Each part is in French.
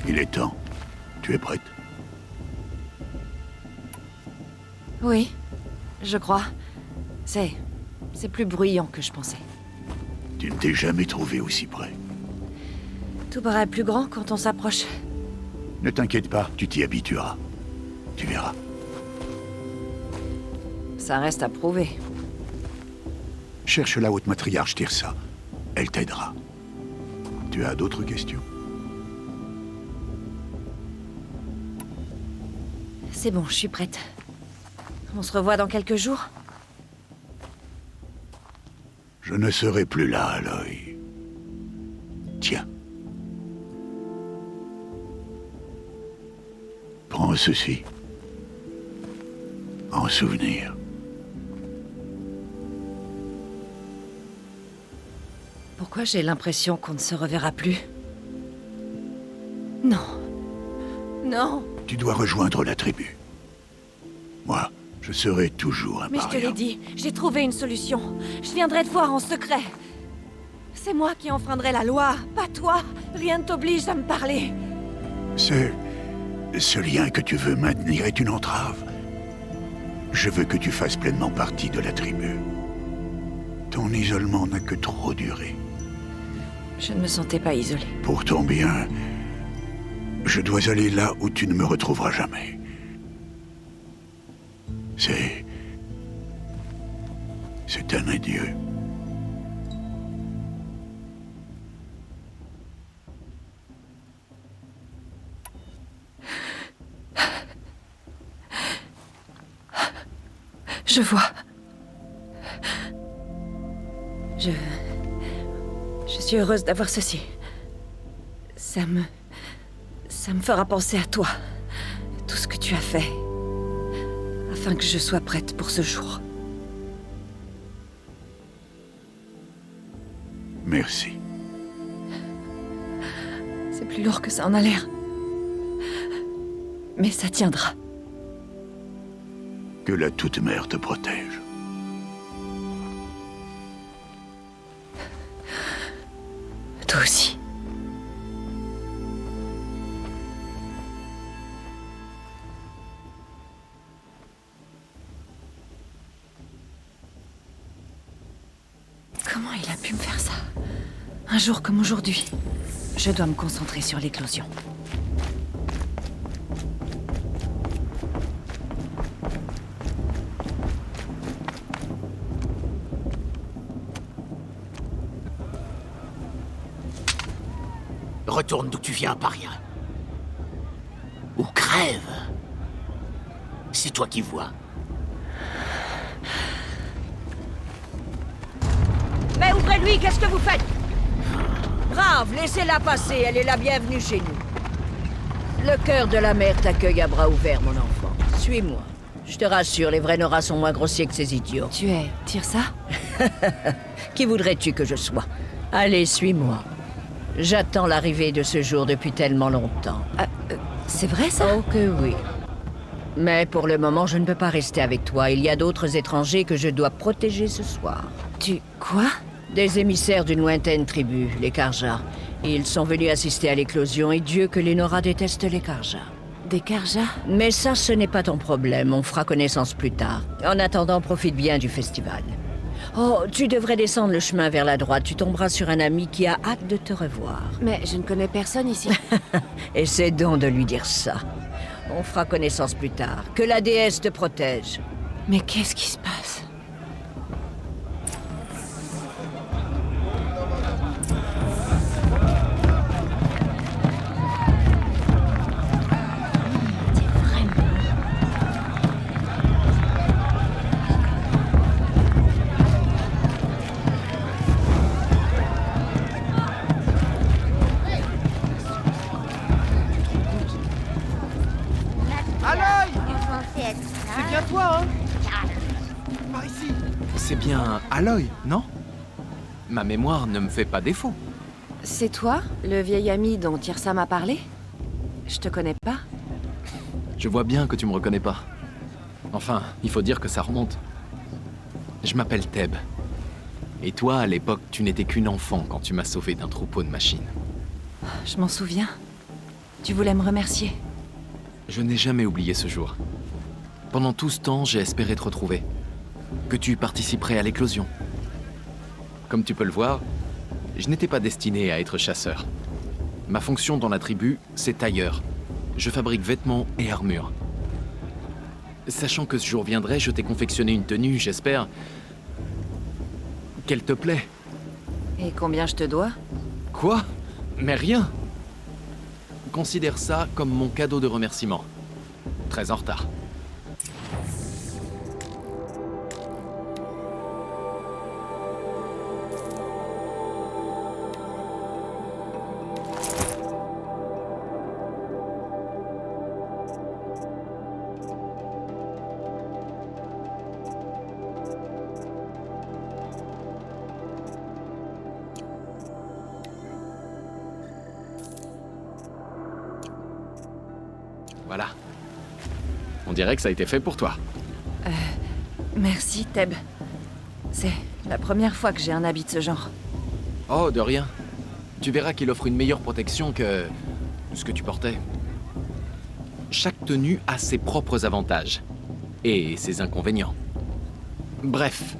Il est temps. Tu es prête? Oui, je crois. C'est plus bruyant que je pensais. Tu ne t'es jamais trouvé aussi près. Tout paraît plus grand quand on s'approche. Ne t'inquiète pas, tu t'y habitueras. Tu verras. Ça reste à prouver. Cherche la haute matriarche Tirsa. Elle t'aidera. Tu as d'autres questions? C'est bon, je suis prête. On se revoit dans quelques jours? Je ne serai plus là, Aloy. Tiens. Prends ceci. En souvenir. Pourquoi j'ai l'impression qu'on ne se reverra plus? Non. Non. Tu dois rejoindre la tribu. Moi, je serai toujours un Mais je te paria. l'ai dit, j'ai trouvé une solution. Je viendrai te voir en secret. C'est moi qui enfreindrai la loi, pas toi. Rien ne t'oblige à me parler. Ce lien que tu veux maintenir est une entrave. Je veux que tu fasses pleinement partie de la tribu. Ton isolement n'a que trop duré. Je ne me sentais pas isolée. Pour ton bien, je dois aller là où tu ne me retrouveras jamais. C'est un adieu. Je vois. Je suis heureuse d'avoir ceci. Ça me fera penser à toi. Tout ce que tu as fait. Afin que je sois prête pour ce jour. Merci. C'est plus lourd que ça en a l'air. Mais ça tiendra. Que la Toute-Mère te protège. Toi aussi. Comment il a pu me faire ça? Un jour comme aujourd'hui. Je dois me concentrer sur l'éclosion. Retourne d'où tu viens, paria. Ou crève. C'est toi qui vois. Mais ouvrez-lui, qu'est-ce que vous faites? Brave, laissez-la passer, elle est la bienvenue chez nous. Le cœur de la mer t'accueille à bras ouverts, mon enfant. Suis-moi. Je te rassure, les vrais Nora sont moins grossiers que ces idiots. Tu es Tirsa? Qui voudrais-tu que je sois? Allez, suis-moi. J'attends l'arrivée de ce jour depuis tellement longtemps. C'est vrai ça? Oh que oui. Mais pour le moment, je ne peux pas rester avec toi. Il y a d'autres étrangers que je dois protéger ce soir. Tu... quoi? Des émissaires d'une lointaine tribu, les Karja. Ils sont venus assister à l'éclosion et Dieu que les Nora détestent les Karja. Des Karja? Mais ça, ce n'est pas ton problème. On fera connaissance plus tard. En attendant, profite bien du festival. Oh, tu devrais descendre le chemin vers la droite. Tu tomberas sur un ami qui a hâte de te revoir. Mais je ne connais personne ici. Essaie donc de lui dire ça. On fera connaissance plus tard. Que la déesse te protège. Mais qu'est-ce qui se passe? Aloy! C'est bien toi, hein? Par ici. C'est bien Aloy, non? Ma mémoire ne me fait pas défaut. C'est toi, le vieil ami dont Tirsa m'a parlé? Je te connais pas. Je vois bien que tu me reconnais pas. Enfin, il faut dire que ça remonte. Je m'appelle Theb. Et toi, à l'époque, tu n'étais qu'une enfant quand tu m'as sauvé d'un troupeau de machines. Je m'en souviens. Tu voulais me remercier. Je n'ai jamais oublié ce jour. Pendant tout ce temps, j'ai espéré te retrouver. Que tu participerais à l'éclosion. Comme tu peux le voir, je n'étais pas destiné à être chasseur. Ma fonction dans la tribu, c'est tailleur. Je fabrique vêtements et armures. Sachant que ce jour viendrait, je t'ai confectionné une tenue, j'espère... qu'elle te plaît. Et combien je te dois? Quoi? Mais rien! Considère ça comme mon cadeau de remerciement. Très en retard. Voilà. On dirait que ça a été fait pour toi. Merci, Teb. C'est la première fois que j'ai un habit de ce genre. Oh, de rien. Tu verras qu'il offre une meilleure protection que... ce que tu portais. Chaque tenue a ses propres avantages. Et ses inconvénients. Bref,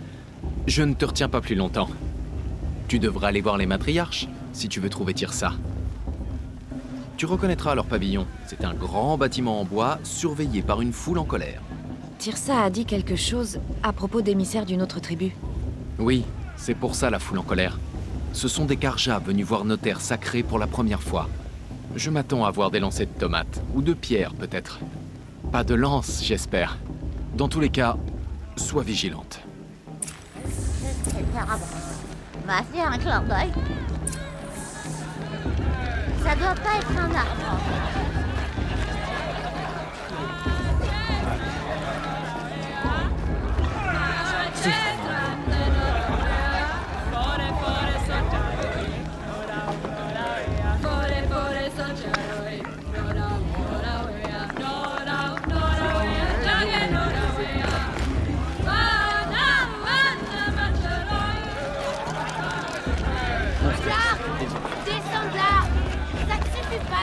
je ne te retiens pas plus longtemps. Tu devras aller voir les matriarches, si tu veux trouver Tirsa. Tu reconnaîtras leur pavillon. C'est un grand bâtiment en bois, surveillé par une foule en colère. Tirsa a dit quelque chose à propos d'émissaires d'une autre tribu. Oui, c'est pour ça la foule en colère. Ce sont des Karjas venus voir nos terres sacrées pour la première fois. Je m'attends à voir des lancers de tomates, ou de pierres peut-être. Pas de lance, j'espère. Dans tous les cas, sois vigilante. Vas-y, un clin d'œil. Ça doit pas être un arbre.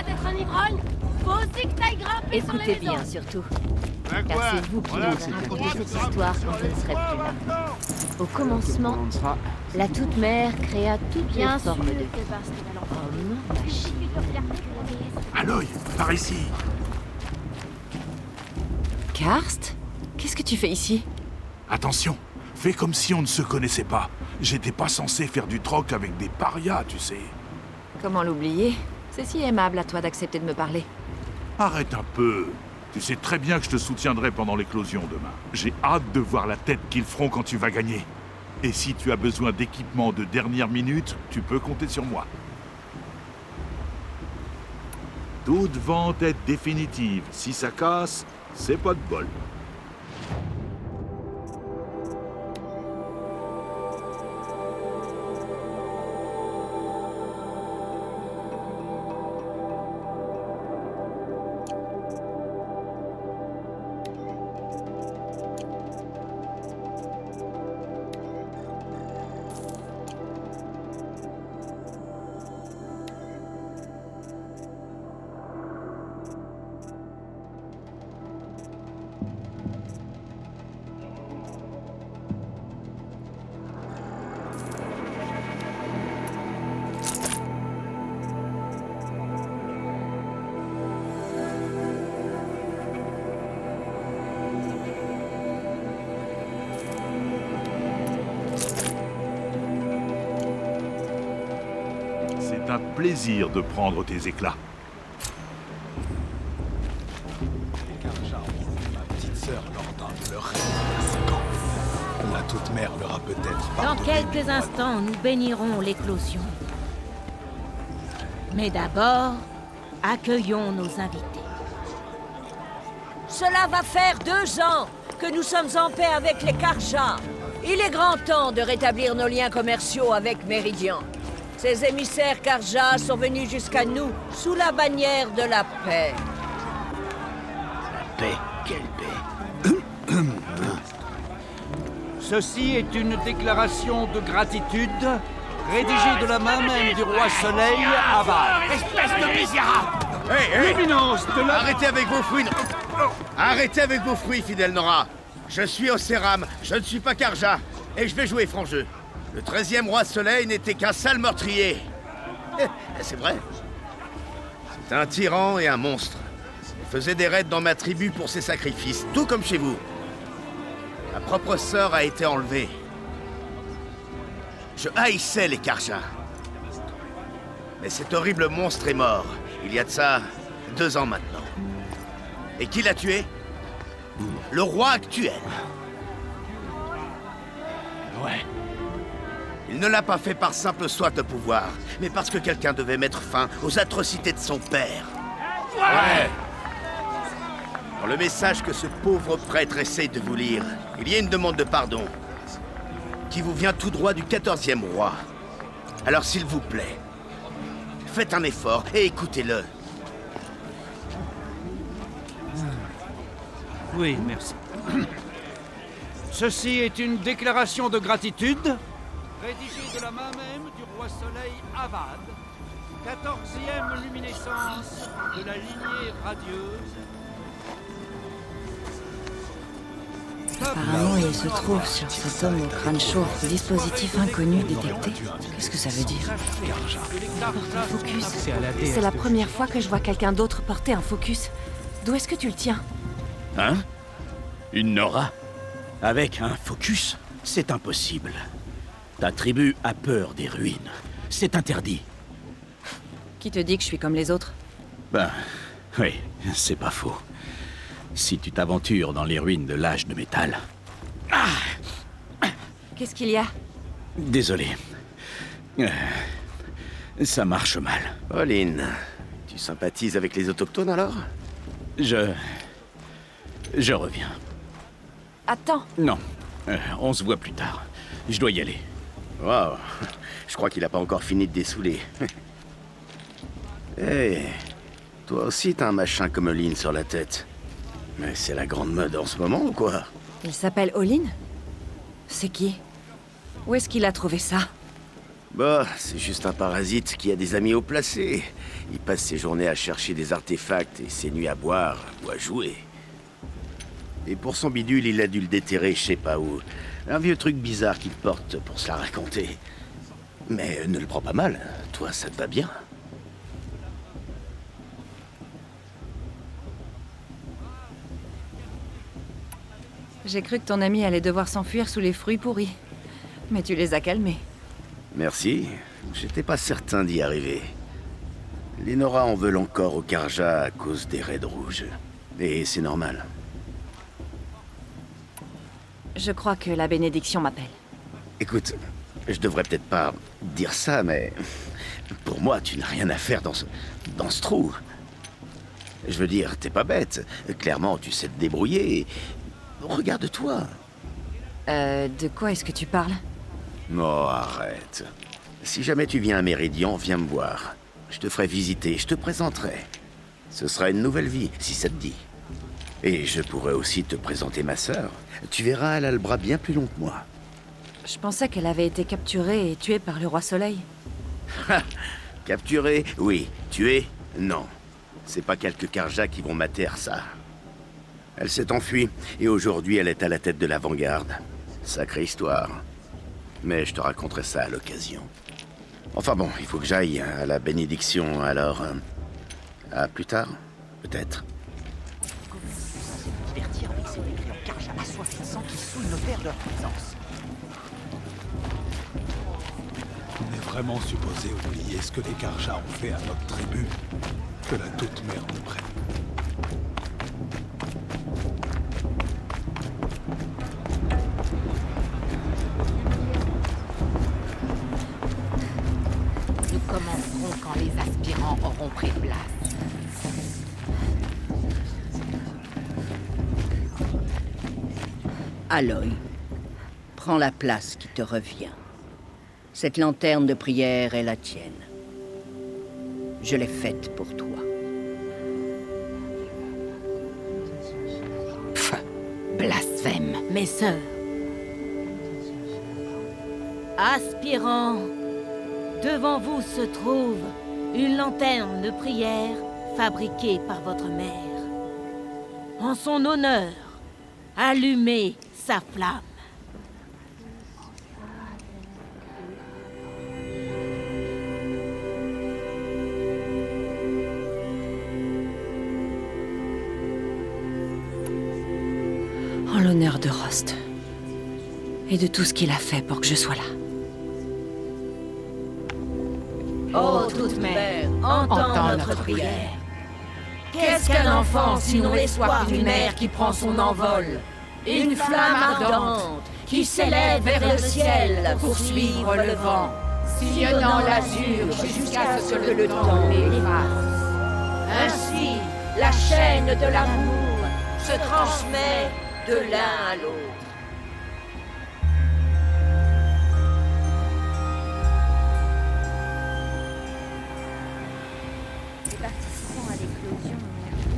D'être un ivrogne, faut aussi que t'ailles grimper sur les Écoutez maisons. bien, surtout. Car C'est vous qui nous racontez cette histoire quand je ne serai plus là. Au commencement, la toute-mère créa toutes les formes de vie. Hommes, machines. Aloy, par ici. Karst? Qu'est-ce que tu fais ici? Attention, fais comme si on ne se connaissait pas. J'étais pas censé faire du troc avec des parias, tu sais. Comment l'oublier? C'est si aimable à toi d'accepter de me parler. Arrête un peu. Tu sais très bien que je te soutiendrai pendant l'éclosion demain. J'ai hâte de voir la tête qu'ils feront quand tu vas gagner. Et si tu as besoin d'équipement de dernière minute, tu peux compter sur moi. Toute vente est définitive. Si ça casse, c'est pas de bol. C'est un plaisir de prendre tes éclats. Les Karjas ont vu ma petite sœur lors d'un de leurs rêves il y a 5 ans. La toute-mère leur a peut-être Dans pardonné quelques mes instants, nous bénirons l'éclosion. Mais d'abord, accueillons nos invités. Cela va faire 2 ans que nous sommes en paix avec les Karjas. Il est grand temps de rétablir nos liens commerciaux avec Méridian. Ces émissaires Karjas sont venus jusqu'à nous sous la bannière de la paix. Paix, quelle paix. Ceci est une déclaration de gratitude rédigée de la main même du roi Soleil à Val. Espèce de misérable! Hey, L'éminence de la... Arrêtez avec vos fruits. Arrêtez avec vos fruits, fidèle Nora. Je suis Océram, je ne suis pas Karja. Et je vais jouer franc jeu. Le 13e roi Soleil n'était qu'un sale meurtrier. C'est vrai. C'est un tyran et un monstre. Il faisait des raids dans ma tribu pour ses sacrifices, tout comme chez vous. Ma propre sœur a été enlevée. Je haïssais les Karja. Mais cet horrible monstre est mort. Il y a de ça 2 ans maintenant. Et qui l'a tué? Le roi actuel. Ouais. Il ne l'a pas fait par simple soif de pouvoir, mais parce que quelqu'un devait mettre fin aux atrocités de son père. Ouais. Dans le message que ce pauvre prêtre essaye de vous lire, il y a une demande de pardon qui vous vient tout droit du 14e roi. Alors s'il vous plaît, faites un effort et écoutez-le. Oui, merci. Ceci est une déclaration de gratitude, rédigée de la main même du roi Soleil Avad, 14e luminescence de la lignée radieuse. Apparemment, il se trouve sur cet homme au crâne chauve, dispositif inconnu détecté. Qu'est-ce que ça veut dire? Porte un focus. C'est la première fois que je vois quelqu'un d'autre porter un focus. D'où est-ce que tu le tiens? Hein? Une Nora? Avec un focus? C'est impossible. Ta tribu a peur des ruines. C'est interdit. Qui te dit que je suis comme les autres? Ben, oui, c'est pas faux. Si tu t'aventures dans les ruines de l'âge de métal... Qu'est-ce qu'il y a? Désolé. Ça marche mal. Pauline, tu sympathises avec les autochtones alors? Je reviens. Attends. Non, on se voit plus tard. Je dois y aller. Waouh, je crois qu'il a pas encore fini de dessouler. Hé, toi aussi t'as un machin comme Olin sur la tête. Mais c'est la grande mode en ce moment ou quoi? Il s'appelle Olin? C'est qui? Où est-ce qu'il a trouvé ça? Bah, c'est juste un parasite qui a des amis haut placés. Il passe ses journées à chercher des artefacts et ses nuits à boire ou à jouer. Et pour son bidule, il a dû le déterrer je sais pas où. Un vieux truc bizarre qu'il porte pour se la raconter. Mais ne le prends pas mal, toi ça te va bien. J'ai cru que ton ami allait devoir s'enfuir sous les fruits pourris. Mais tu les as calmés. Merci, j'étais pas certain d'y arriver. Les Nora en veulent encore au Karja à cause des raids rouges. Et c'est normal. Je crois que la bénédiction m'appelle. Écoute, je devrais peut-être pas dire ça, mais... Pour moi, tu n'as rien à faire dans ce trou. Je veux dire, t'es pas bête. Clairement, tu sais te débrouiller. Regarde-toi. De quoi est-ce que tu parles? Oh, arrête. Si jamais tu viens à Méridian, viens me voir. Je te ferai visiter, je te présenterai. Ce sera une nouvelle vie, si ça te dit. Et je pourrais aussi te présenter ma sœur. Tu verras, elle a le bras bien plus long que moi. Je pensais qu'elle avait été capturée et tuée par le roi Soleil. Capturée? Oui. Tuée? Non. C'est pas quelques Karja qui vont mater ça. Elle s'est enfuie, et aujourd'hui elle est à la tête de l'avant-garde. Sacrée histoire. Mais je te raconterai ça à l'occasion. Enfin bon, il faut que j'aille à la bénédiction, alors... à plus tard, peut-être. Divertir avec ces décriants Karja assoiffés de sang qui souillent nos terres de leur présence. On est vraiment supposé oublier ce que les Karja ont fait à notre tribu. Que la toute-mère nous prenne. Nous commencerons quand les aspirants auront pris place. Aloy, prends la place qui te revient. Cette lanterne de prière est la tienne. Je l'ai faite pour toi. Blasphème. Mes sœurs. Aspirants, devant vous se trouve une lanterne de prière fabriqué par votre mère. En son honneur, allumez sa flamme. En l'honneur de Rost. Et de tout ce qu'il a fait pour que je sois là. Ô toute mère, entends notre prière. Qu'est-ce qu'un enfant sinon l'espoir d'une mère qui prend son envol? Une flamme ardente qui s'élève vers le ciel pour suivre le vent, sillonnant l'azur jusqu'à ce que le temps l'efface. Ainsi, la chaîne de l'amour se transmet de l'un à l'autre.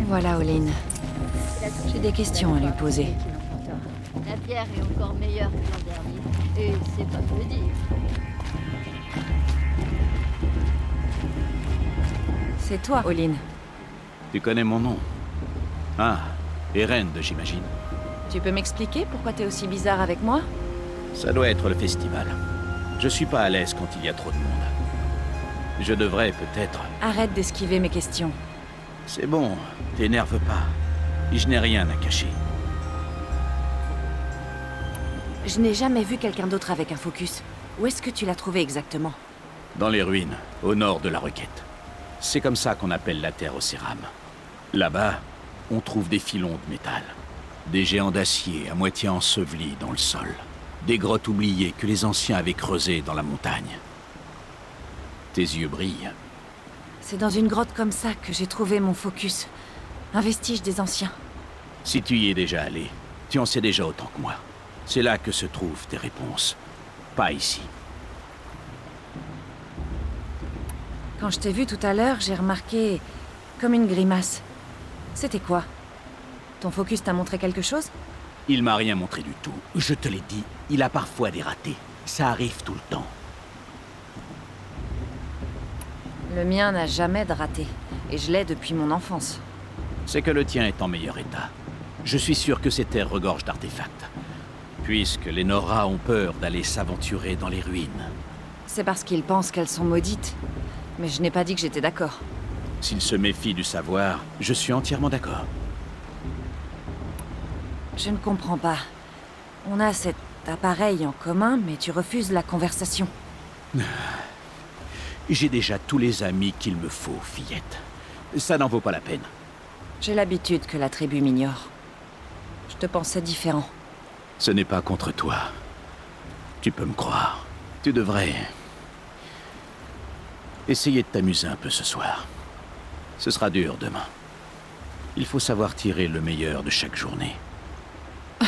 Voilà, Olin. J'ai des questions à lui poser. La bière est encore meilleure que l'an dernier. Et c'est pas peu dire. C'est toi, Olin. Tu connais mon nom? Ah, Erend, j'imagine. Tu peux m'expliquer pourquoi t'es aussi bizarre avec moi? Ça doit être le festival. Je suis pas à l'aise quand il y a trop de monde. Je devrais peut-être... Arrête d'esquiver mes questions. C'est bon, t'énerve pas. Je n'ai rien à cacher. Je n'ai jamais vu quelqu'un d'autre avec un focus. Où est-ce que tu l'as trouvé exactement? Dans les ruines, au nord de la Requête. C'est comme ça qu'on appelle la terre au céram. Là-bas, on trouve des filons de métal. Des géants d'acier à moitié ensevelis dans le sol. Des grottes oubliées que les anciens avaient creusées dans la montagne. Tes yeux brillent. C'est dans une grotte comme ça que j'ai trouvé mon focus. Un vestige des anciens. Si tu y es déjà allé, tu en sais déjà autant que moi. C'est là que se trouvent tes réponses. Pas ici. Quand je t'ai vu tout à l'heure, j'ai remarqué... comme une grimace. C'était quoi? Ton focus t'a montré quelque chose? Il m'a rien montré du tout. Je te l'ai dit, il a parfois des ratés. Ça arrive tout le temps. Le mien n'a jamais de raté. Et je l'ai depuis mon enfance. C'est que le tien est en meilleur état. Je suis sûr que ces terres regorgent d'artefacts. Puisque les Nora ont peur d'aller s'aventurer dans les ruines. C'est parce qu'ils pensent qu'elles sont maudites. Mais je n'ai pas dit que j'étais d'accord. S'ils se méfient du savoir, je suis entièrement d'accord. Je ne comprends pas. On a cet appareil en commun, mais tu refuses la conversation. J'ai déjà tous les amis qu'il me faut, fillette. Ça n'en vaut pas la peine. J'ai l'habitude que la tribu m'ignore. Je te pensais différent. Ce n'est pas contre toi. Tu peux me croire. Tu devrais... essayer de t'amuser un peu ce soir. Ce sera dur demain. Il faut savoir tirer le meilleur de chaque journée. Hors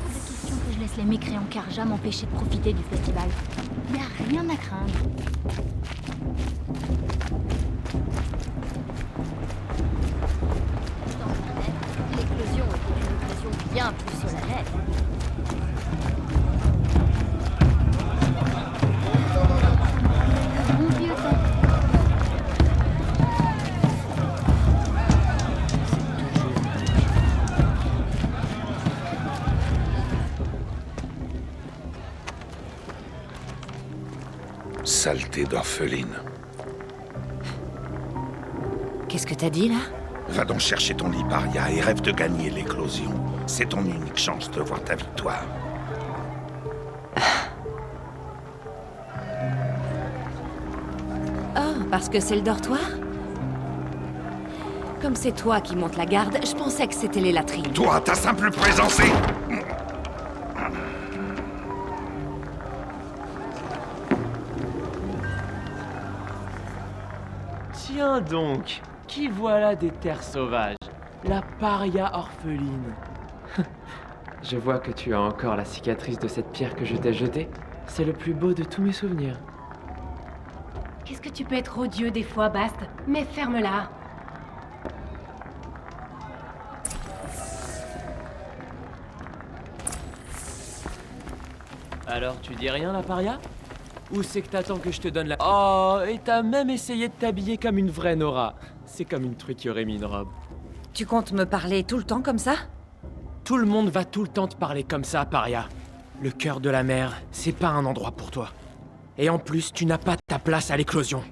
de question que je laisse les mécréants Karja m'empêcher de profiter du festival. Y a rien à craindre. L'éclosion était une occasion bien plus solennelle. Mon vieux temps. Saleté d'orpheline. Qu'est-ce que t'as dit, là? Va donc chercher ton Liparia et rêve de gagner l'éclosion. C'est ton unique chance de voir ta victoire. Oh, parce que c'est le dortoir? Comme c'est toi qui montes la garde, je pensais que c'était les latrines. Toi, ta simple présence est... Tiens donc, qui voilà des terres sauvages? La paria orpheline. Je vois que tu as encore la cicatrice de cette pierre que je t'ai jetée. C'est le plus beau de tous mes souvenirs. Qu'est-ce que tu peux être odieux des fois, Bast? Mais ferme-la. Alors, tu dis rien, la paria? Où c'est que t'attends que je te donne la... Oh, et t'as même essayé de t'habiller comme une vraie Nora. C'est comme une truc qui aurait mis une robe. Tu comptes me parler tout le temps comme ça? Tout le monde va tout le temps te parler comme ça, Paria. Le cœur de la mer, c'est pas un endroit pour toi. Et en plus, tu n'as pas ta place à l'éclosion.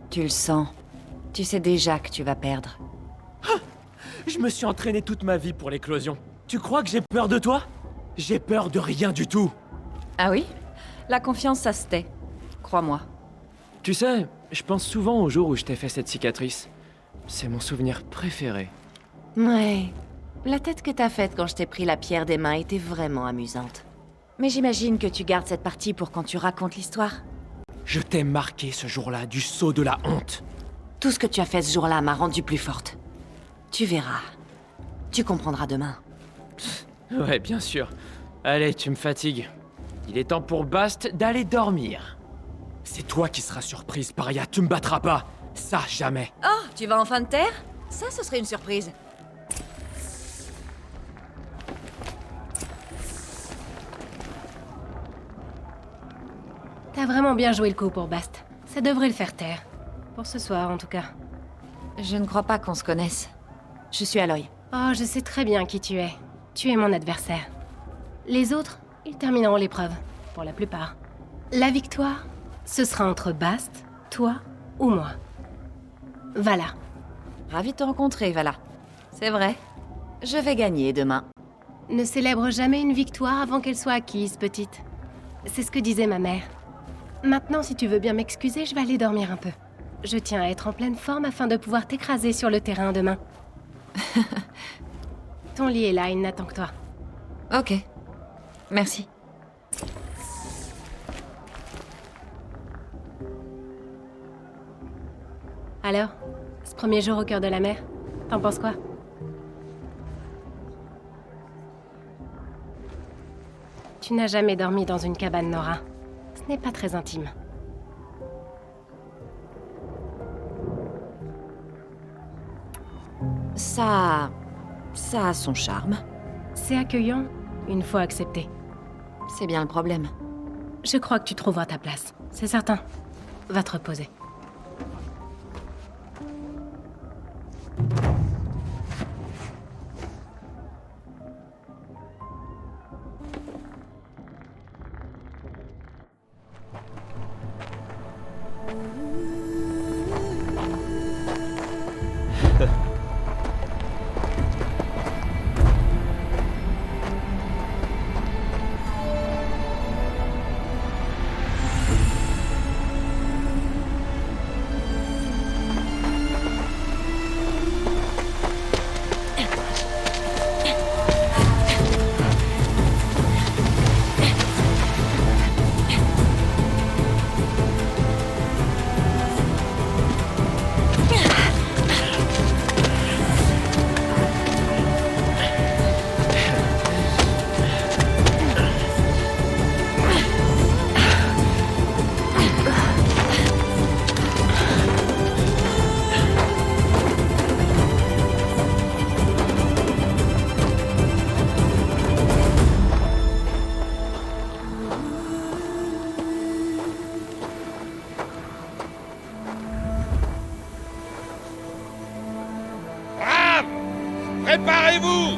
Tu le sens. Tu sais déjà que tu vas perdre. Je me suis entraîné toute ma vie pour l'éclosion. Tu crois que j'ai peur de toi? J'ai peur de rien du tout. Ah oui? La confiance, ça se tait. Crois-moi. Tu sais, je pense souvent au jour où je t'ai fait cette cicatrice. C'est mon souvenir préféré. Ouais. La tête que t'as faite quand je t'ai pris la pierre des mains était vraiment amusante. Mais j'imagine que tu gardes cette partie pour quand tu racontes l'histoire. Je t'ai marqué ce jour-là du sceau de la honte. Tout ce que tu as fait ce jour-là m'a rendue plus forte. Tu verras. Tu comprendras demain. Ouais, bien sûr. Allez, tu me fatigues. Il est temps pour Bast d'aller dormir. C'est toi qui seras surprise, Paria. Tu me battras pas. Ça, jamais. Oh, tu vas enfin te taire? Ça, ce serait une surprise. T'as vraiment bien joué le coup pour Bast. Ça devrait le faire taire. Pour ce soir, en tout cas. Je ne crois pas qu'on se connaisse. Je suis Aloy. Oh, je sais très bien qui tu es. Tu es mon adversaire. Les autres, ils termineront l'épreuve. Pour la plupart. La victoire, ce sera entre Bast, toi ou moi. Vala. Ravi de te rencontrer, Vala. C'est vrai. Je vais gagner demain. Ne célèbre jamais une victoire avant qu'elle soit acquise, petite. C'est ce que disait ma mère. Maintenant, si tu veux bien m'excuser, je vais aller dormir un peu. Je tiens à être en pleine forme afin de pouvoir t'écraser sur le terrain demain. Ton lit est là, il n'attend que toi. Ok. Merci. Alors, ce premier jour au cœur de la mer, t'en penses quoi? Tu n'as jamais dormi dans une cabane, Nora. Ce n'est pas très intime. Ça a son charme. C'est accueillant, une fois accepté. C'est bien le problème. Je crois que tu trouveras ta place, c'est certain. Va te reposer. Préparez-vous!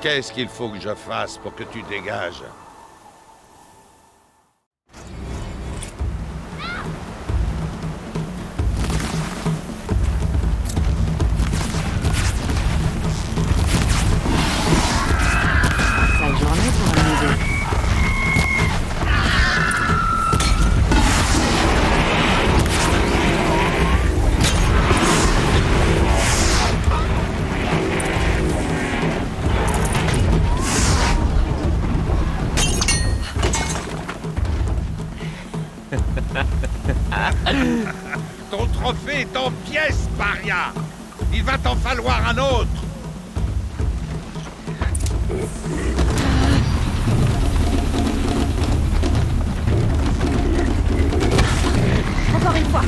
Qu'est-ce qu'il faut que je fasse pour que tu dégages? Sale journée pour un nouveau. Ton trophée est en pièces, paria! Il va t'en falloir un autre! Encore une fois.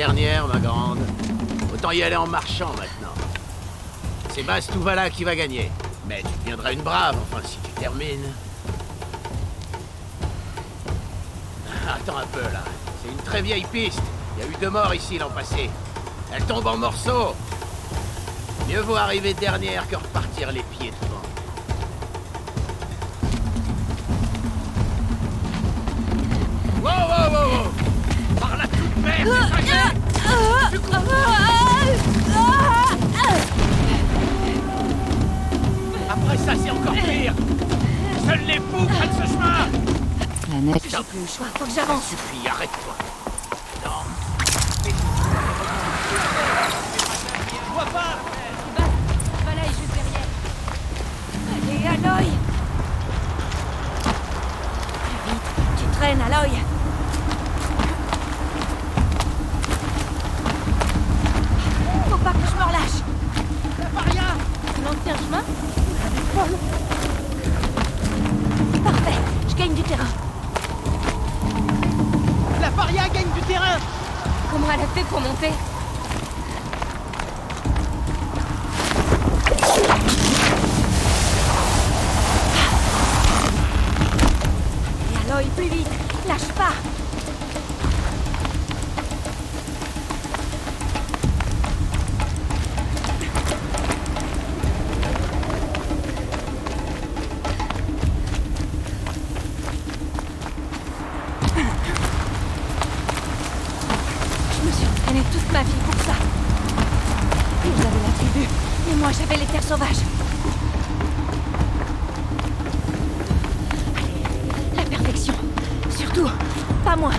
dernière, ma grande. Autant y aller en marchant maintenant. C'est Bast-Touvala qui va gagner. Mais tu deviendras une brave, enfin, si tu termines. Attends un peu, là. C'est une très vieille piste. Il y a eu 2 morts ici l'an passé. Elle tombe en morceaux. Mieux vaut arriver dernière que repartir les pieds devant. Wow, wow, wow, wow. Par la toute merde, après ça, c'est encore pire. Seuls les fous prennent ce chemin. La neige. J'ai plus le choix, faut que j'avance. Suffit, arrête-toi. Non. Je vois pas. Voilà, est juste derrière. Allez, Aloy. Plus vite, tu traînes, Aloy. Faut pas que je me relâche. La paria. L'ancien chemin? Parfait, je gagne du terrain. La paria gagne du terrain. Comment elle a fait pour monter? Et Aloy, plus vite, lâche pas. Je me suis entraînée toute ma vie pour ça. Vous avez la tribu, et moi j'avais les terres sauvages. Allez, la perfection. Surtout, pas moi.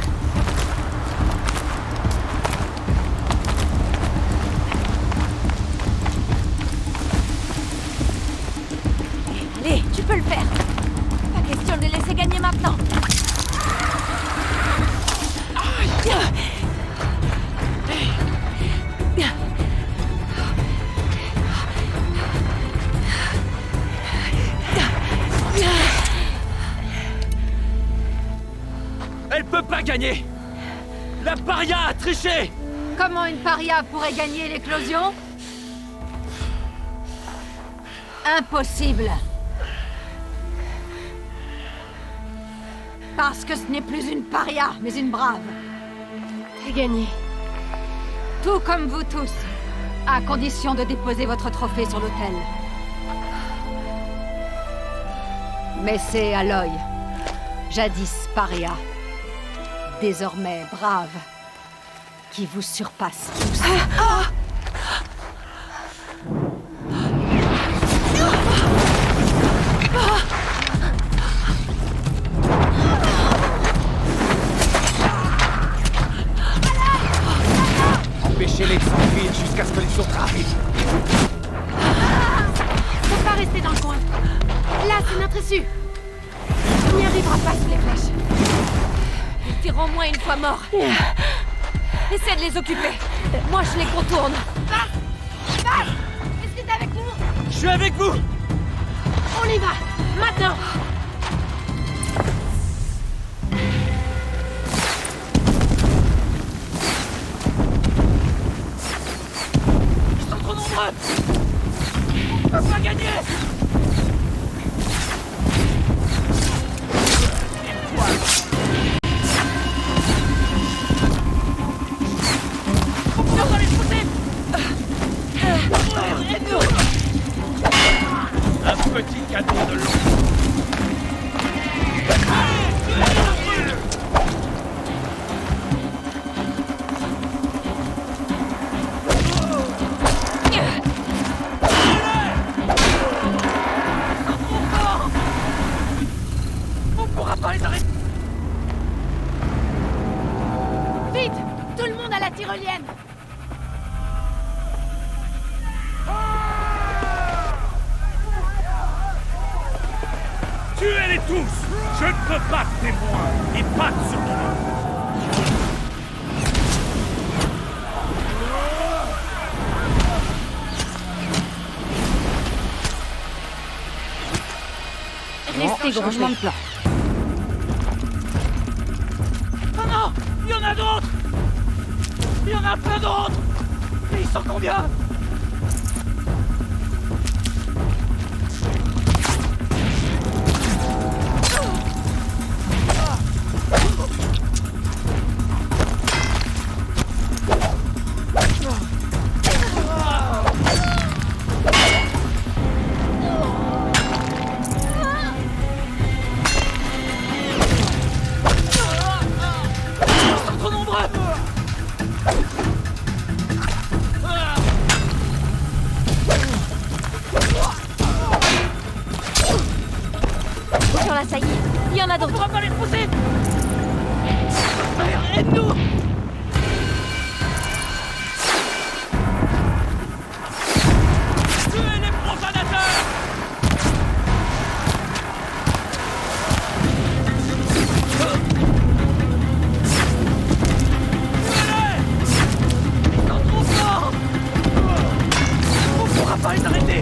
Allez, tu peux le faire. Pas question de les laisser gagner maintenant. Elle peut pas gagner. La paria a triché. Comment une paria pourrait gagner l'éclosion? Impossible. Parce que ce n'est plus une paria, mais une brave. J'ai gagné. Tout comme vous tous. À condition de déposer votre trophée sur l'autel. Mais c'est Aloy. Jadis paria. Désormais brave. Qui vous surpasse tous. Empêchez-les de s'enfuir jusqu'à ce que les autres arrivent. Faut pas rester dans le coin. Là, c'est notre issue. On n'y arrivera pas sous les flèches. Ils tireront moins une fois morts. Essaie de les occuper. Moi, je les contourne. Est-ce que t'es avec nous? Je suis avec vous. On y va. Maintenant. Ils sont trop nombreux. On peut pas gagner. Un petit cadeau de l'eau. On pourra pas les arrêter. Vite! Tout le monde à la tyrolienne! Tuez-les tous. Je ne peux pas de témoins et pas de secours. Restez Changement de plan. Oh non! Il y en a d'autres! Il Il y en a plein d'autres! Mais ils sont combien? Sur la saillie, il y en a d'autres. On pourra pas les pousser. Aide-nous. Tuez les profanateurs. Tuez-les. Ils sont trop forts. On pourra pas les arrêter.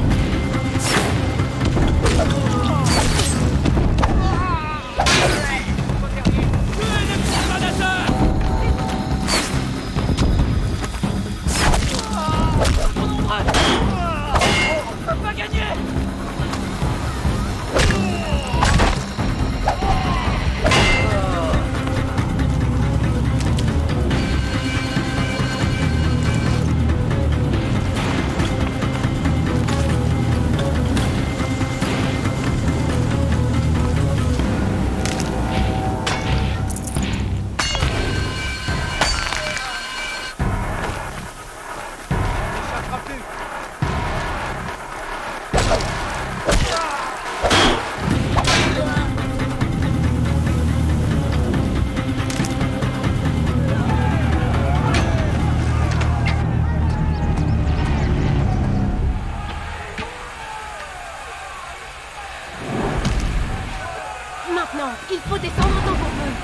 Maintenant, il faut descendre tant qu'on peut.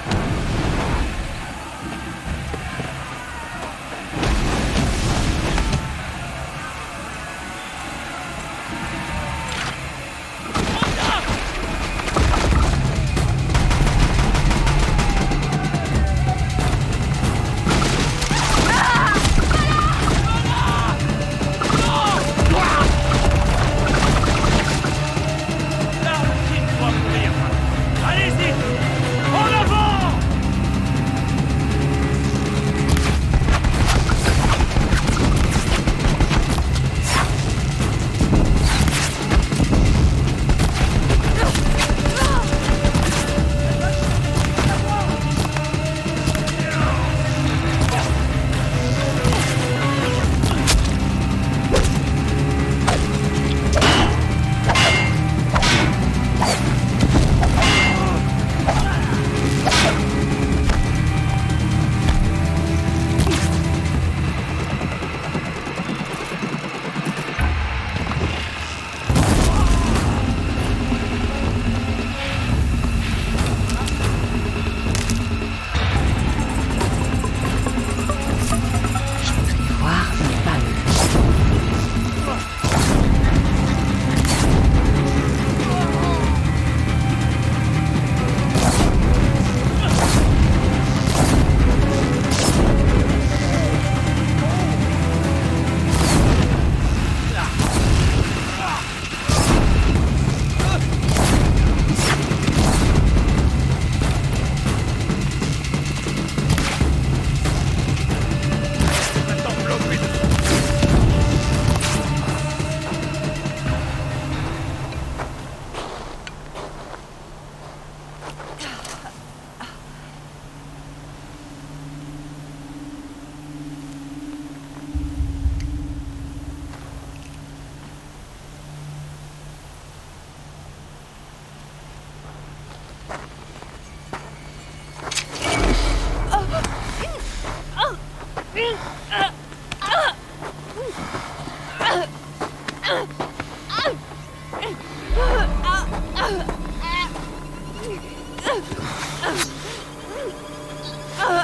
Allez-y! En avant!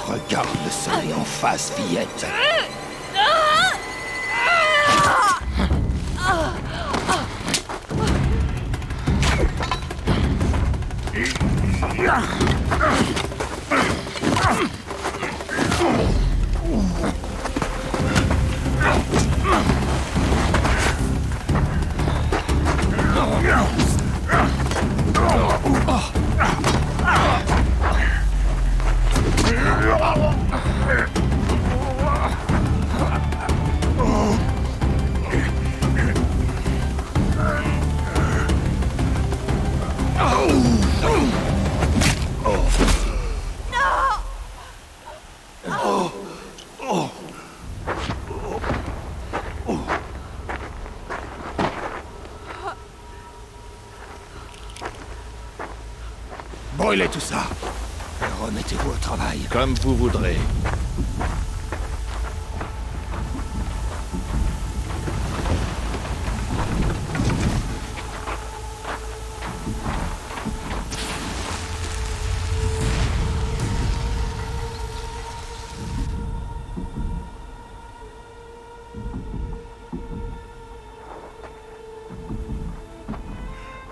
Regarde le soleil en face, fillette. Brûlez tout ça. Remettez-vous au travail. Comme vous voudrez.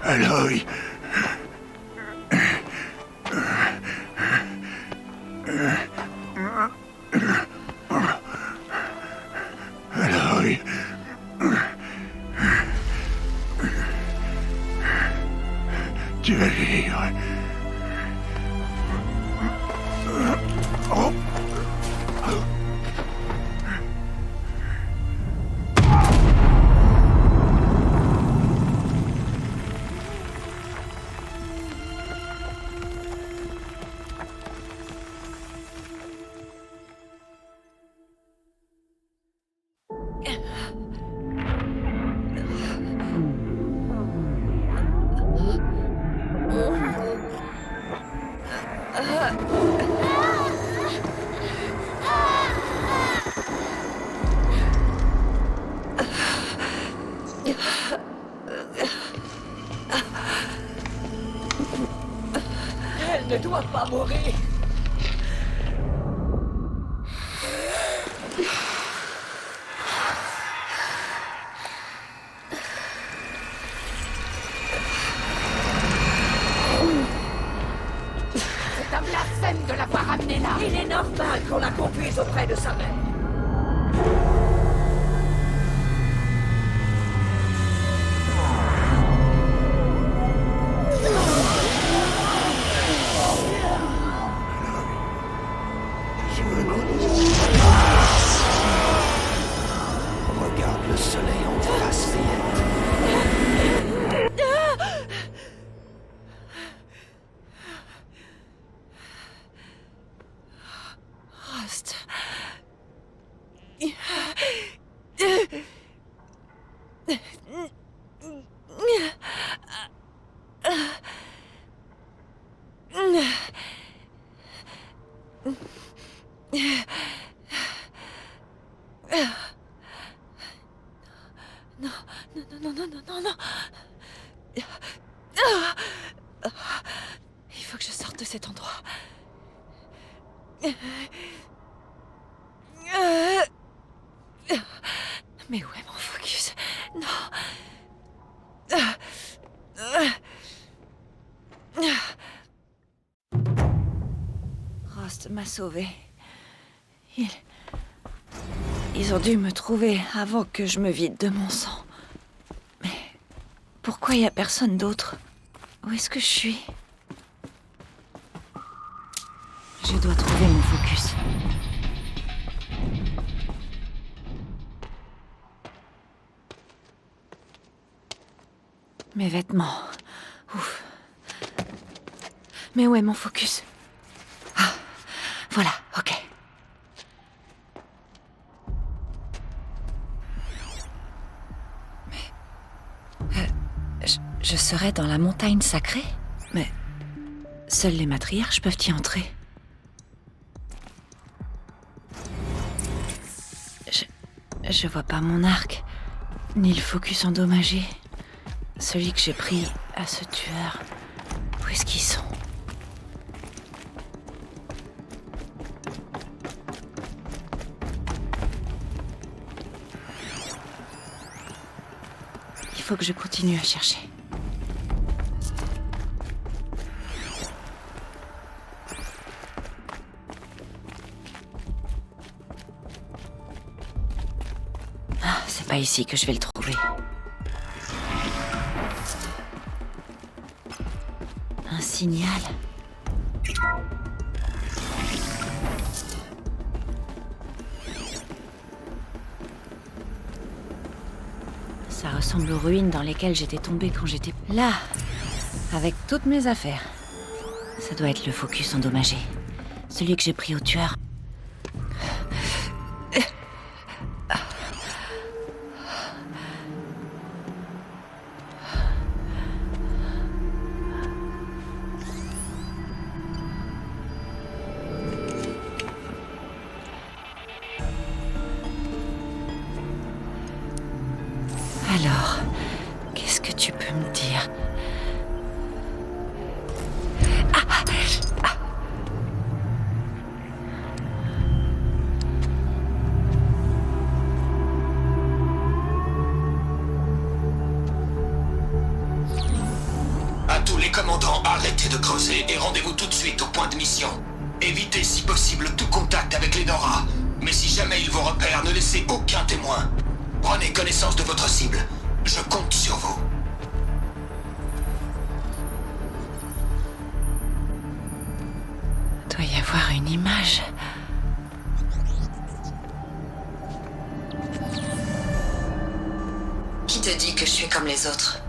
Aloy. Aloy. Tu vas vivre. Oh. Elle ne doit pas mourir. C'est un blasphème de l'avoir ramenée là. Il est normal qu'on la conduise auprès de sa mère. Regarde le soleil en face, Riette. Rost. Non, non, non, non, non, non, non. Il faut que je sorte de cet endroit. Mais où est mon focus? Non. Rost m'a sauvée. Ils ont dû me trouver avant que je me vide de mon sang. Mais pourquoi il n'y a personne d'autre? Où est-ce que je suis? Je dois trouver mon focus. Mes vêtements. Ouf. Mais où est mon focus? Ah, voilà, ok. Je serais dans la montagne sacrée? Mais seuls les matriarches peuvent y entrer. Je vois pas mon arc, ni le focus endommagé. Celui que j'ai pris à ce tueur. Où est-ce qu'ils sont? Il faut que je continue à chercher. Ah, c'est pas ici que je vais le trouver. Un signal. Ça ressemble aux ruines dans lesquelles j'étais tombée quand j'étais là, avec toutes mes affaires. Ça doit être le focus endommagé. Celui que j'ai pris au tueur. Les commandants, arrêtez de creuser et rendez-vous tout de suite au point de mission. Évitez si possible tout contact avec les Nora. Mais si jamais ils vous repèrent, ne laissez aucun témoin. Prenez connaissance de votre cible. Je compte sur vous. Il doit y avoir une image. Qui te dit que je suis comme les autres?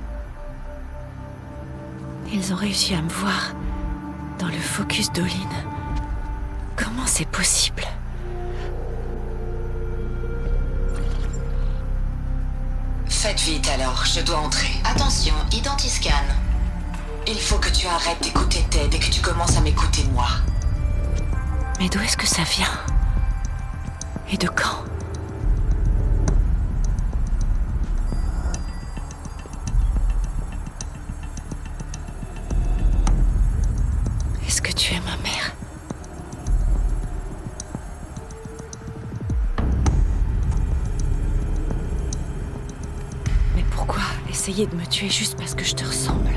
Ils ont réussi à me voir dans le focus d'Olin. Comment c'est possible? Faites vite alors, je dois entrer. Attention, identiscan. Il faut que tu arrêtes d'écouter Ted et que tu commences à m'écouter moi. Mais d'où est-ce que ça vient? Et de quand? Est-ce que tu es ma mère? Mais pourquoi essayer de me tuer juste parce que je te ressemble?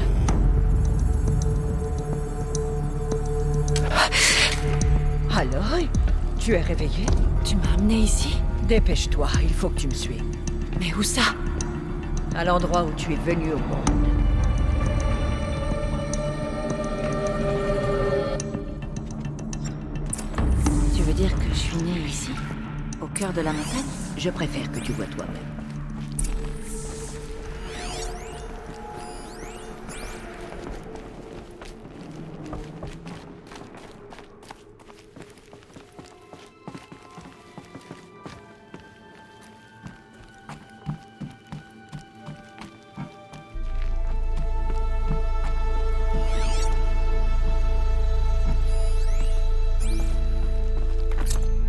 Alors, tu es réveillé? Tu m'as amené ici? Dépêche-toi, il faut que tu me suives. Mais où ça? À l'endroit où tu es venu au monde. Tu veux dire que je suis née ici? Au cœur de la montagne? Je préfère que tu vois toi-même.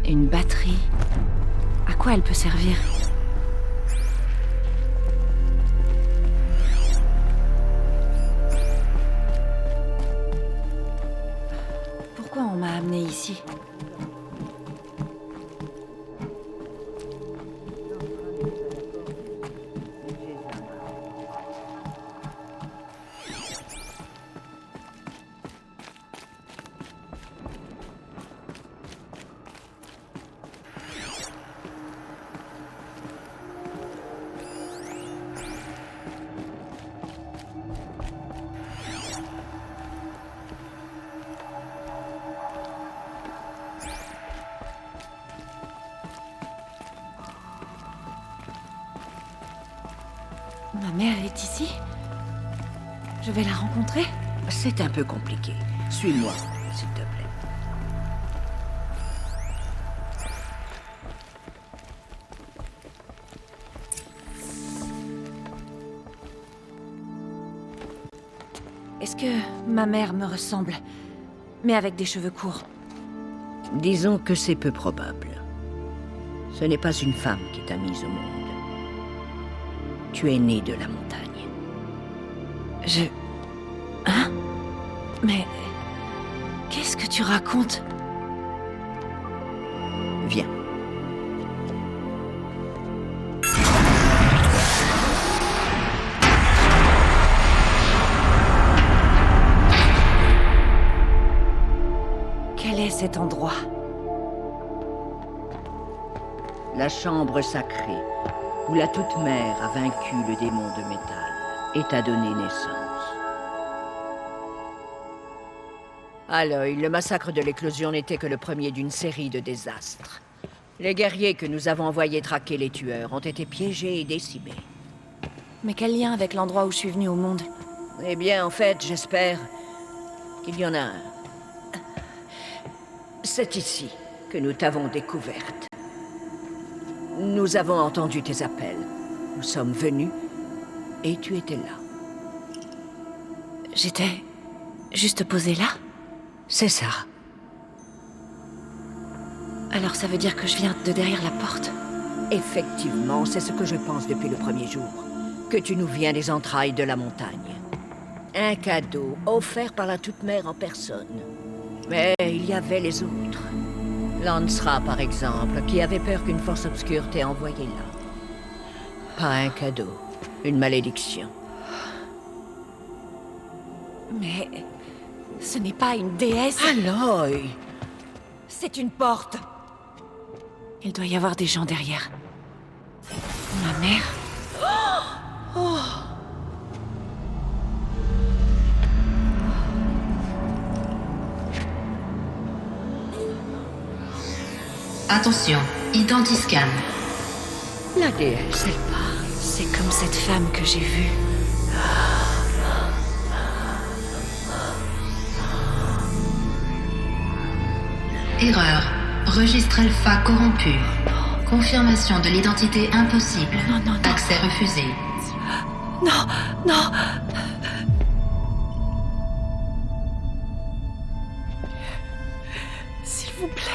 Une batterie. À quoi elle peut servir? Pourquoi on m'a amené ici? Ma mère est ici? Je vais la rencontrer? C'est un peu compliqué. Suis-moi, s'il te plaît. Est-ce que ma mère me ressemble, mais avec des cheveux courts? Disons que c'est peu probable. Ce n'est pas une femme qui t'a mise au monde. Tu es né de la montagne. Hein? Mais... qu'est-ce que tu racontes? Viens. Quel est cet endroit? La chambre sacrée, où la Toute-Mère a vaincu le démon de métal et t'a donné naissance. Aloy, le massacre de l'éclosion n'était que le premier d'une série de désastres. Les guerriers que nous avons envoyés traquer les tueurs ont été piégés et décimés. Mais quel lien avec l'endroit où je suis venue au monde? Eh bien, en fait, j'espère qu'il y en a un. C'est ici que nous t'avons découverte. Nous avons entendu tes appels. Nous sommes venus et tu étais là. J'étais juste posée là? C'est ça. Alors ça veut dire que je viens de derrière la porte? Effectivement, c'est ce que je pense depuis le premier jour. Que tu nous viens des entrailles de la montagne. Un cadeau offert par la Toute-Mère en personne. Mais il y avait les autres. Lancera, par exemple, qui avait peur qu'une force obscure t'ait envoyé là. Pas un cadeau, une malédiction. Mais... ce n'est pas une déesse. Aloy! C'est une porte. Il doit y avoir des gens derrière. Ma mère. Oh. Attention, identiscan. La déesse, elle part. C'est comme cette femme que j'ai vue. Erreur. Registre alpha corrompu. Confirmation de l'identité impossible. Non. Accès refusé. Non. S'il vous plaît.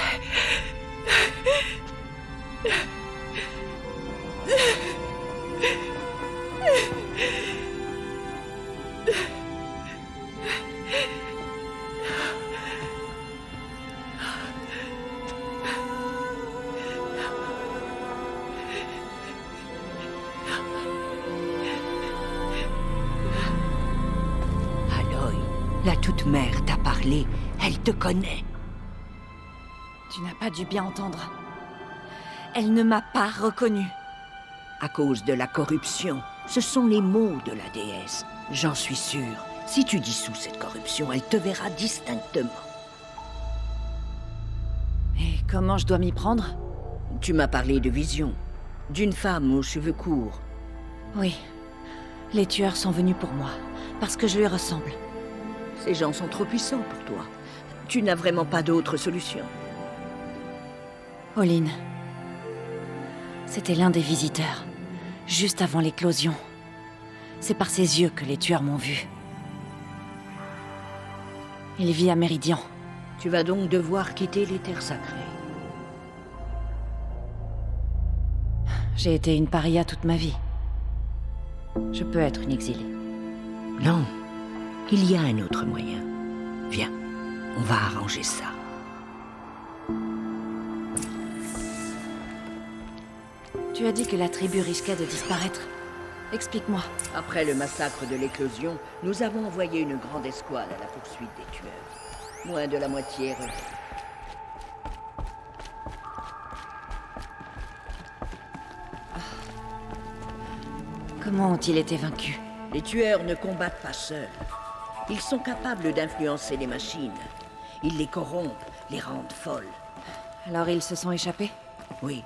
Aloy, la toute-mère t'a parlé. Elle te connaît. Tu n'as pas dû bien entendre. Elle ne m'a pas reconnue. À cause de la corruption. Ce sont les mots de la déesse. J'en suis sûr. Si tu dissous cette corruption, elle te verra distinctement. Et comment je dois m'y prendre? Tu m'as parlé de vision. D'une femme aux cheveux courts. Oui. Les tueurs sont venus pour moi. Parce que je lui ressemble. Ces gens sont trop puissants pour toi. Tu n'as vraiment pas d'autre solution. Olin. C'était l'un des visiteurs. Juste avant l'éclosion. C'est par ses yeux que les tueurs m'ont vu. Il vit à Méridian. Tu vas donc devoir quitter les terres sacrées. J'ai été une paria toute ma vie. Je peux être une exilée. Non. Il y a un autre moyen. Viens, on va arranger ça. Tu as dit que la tribu risquait de disparaître. Explique-moi. Après le massacre de l'éclosion, nous avons envoyé une grande escouade à la poursuite des tueurs. Moins de la moitié est revenue. Comment ont-ils été vaincus? Les tueurs ne combattent pas seuls. Ils sont capables d'influencer les machines. Ils les corrompent, les rendent folles. Alors ils se sont échappés? Oui.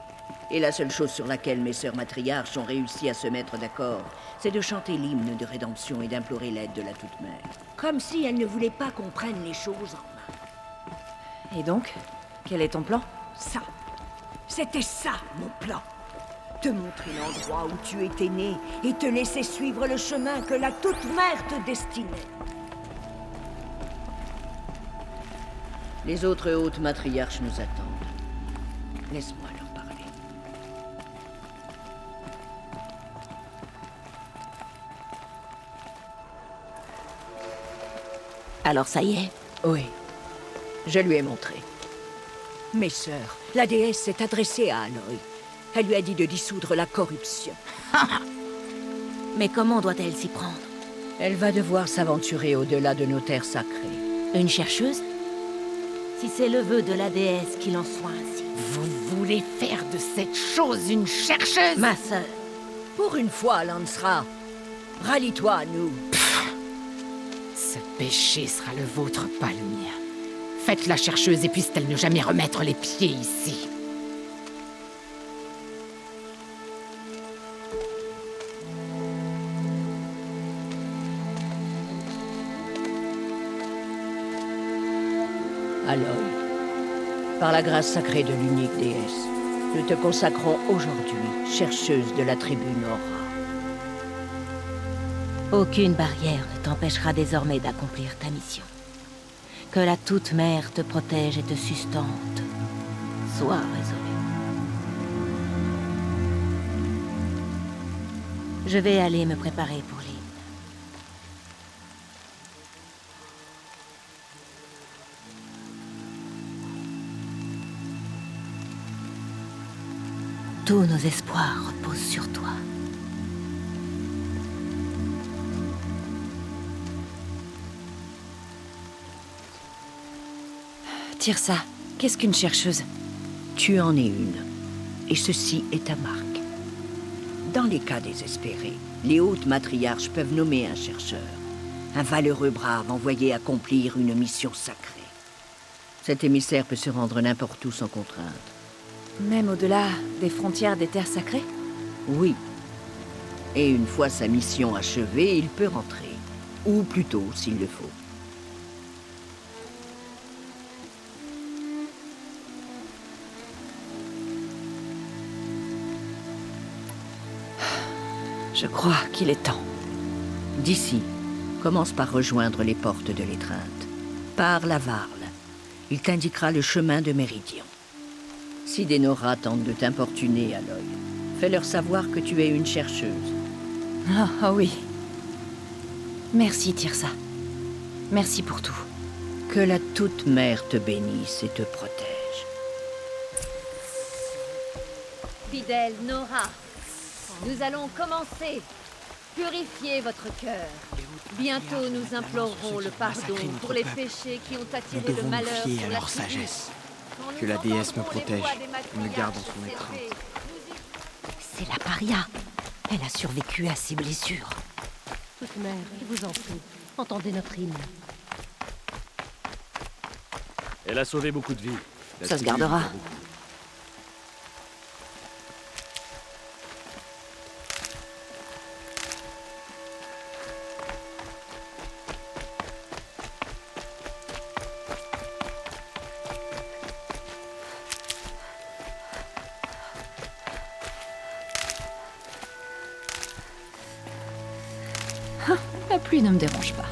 Et la seule chose sur laquelle mes sœurs matriarches ont réussi à se mettre d'accord, c'est de chanter l'hymne de rédemption et d'implorer l'aide de la Toute-Mère. Comme si elles ne voulaient pas qu'on prenne les choses en main. Et donc, quel est ton plan? Ça. C'était ça, mon plan. Te montrer l'endroit où tu étais né et te laisser suivre le chemin que la Toute-Mère te destinait. Les autres hautes matriarches nous attendent. Laisse-moi leur parler. Alors ça y est? Oui. Je lui ai montré. Mes sœurs, la déesse s'est adressée à Aloy. Elle lui a dit de dissoudre la corruption. Mais comment doit-elle s'y prendre? Elle va devoir s'aventurer au-delà de nos terres sacrées. Une chercheuse? Si c'est le vœu de la déesse qu'il en soit ainsi. Vous voulez faire de cette chose une chercheuse? Ma sœur, pour une fois, Lancera, rallie-toi à nous. Ce péché sera le vôtre, pas le mien. Faites la chercheuse et puisse-t-elle ne jamais remettre les pieds ici. Aloy, par la grâce sacrée de l'unique déesse, nous te consacrons aujourd'hui chercheuse de la tribu Nora. Aucune barrière ne t'empêchera désormais d'accomplir ta mission. Que la Toute-Mère te protège et te sustente. Sois résolu. Je vais aller me préparer pour l'hymne. Tous nos espoirs reposent sur toi. Tirsa, qu'est-ce qu'une chercheuse? Tu en es une. Et ceci est ta marque. Dans les cas désespérés, les hautes matriarches peuvent nommer un chercheur. Un valeureux brave envoyé accomplir une mission sacrée. Cet émissaire peut se rendre n'importe où sans contrainte. Même au-delà des frontières des terres sacrées? Oui. Et une fois sa mission achevée, il peut rentrer. Ou plutôt, s'il le faut. Je crois qu'il est temps. D'ici, commence par rejoindre les portes de l'étreinte. Par la Varle. Il t'indiquera le chemin de Méridion. Si des Nora tentent de t'importuner à l'œil, fais-leur savoir que tu es une chercheuse. Ah oui. Merci, Tirsa. Merci pour tout. Que la Toute-Mère te bénisse et te protège. Fidèle Nora, nous allons commencer. Purifiez votre cœur. Bientôt, nous implorerons le pardon pour les péchés qui ont attiré le malheur sur la tribu. Que la déesse me protège et me garde en son étreinte. C'est la paria. Elle a survécu à ses blessures. Toute mère, je vous en prie, entendez notre hymne. Elle a sauvé beaucoup de vies. Ça se gardera. La pluie ne me dérange pas.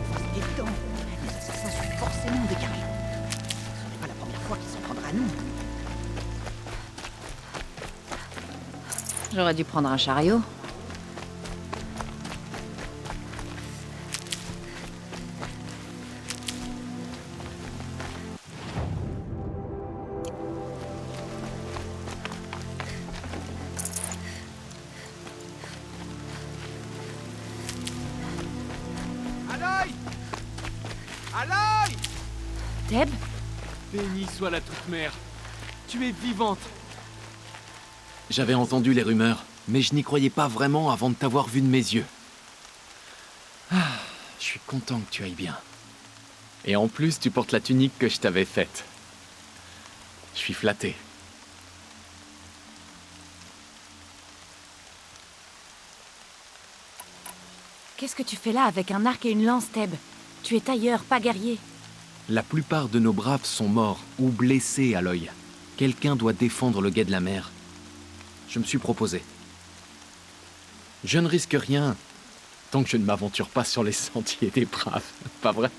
C'est évident. Les assassins sont forcément des carrions. Ce n'est pas la première fois qu'ils s'en prendront à nous. J'aurais dû prendre un chariot. Aloy! Thèbes? Béni soit la Toute-Mère. Tu es vivante. J'avais entendu les rumeurs, mais je n'y croyais pas vraiment avant de t'avoir vu de mes yeux. Ah, je suis content que tu ailles bien. Et en plus, tu portes la tunique que je t'avais faite. Je suis flatté. Qu'est-ce que tu fais là avec un arc et une lance, Thèbes? Tu es tailleur, pas guerrier. La plupart de nos braves sont morts ou blessés à l'œil. Quelqu'un doit défendre le guet de la mer. Je me suis proposé. Je ne risque rien tant que je ne m'aventure pas sur les sentiers des braves, pas vrai?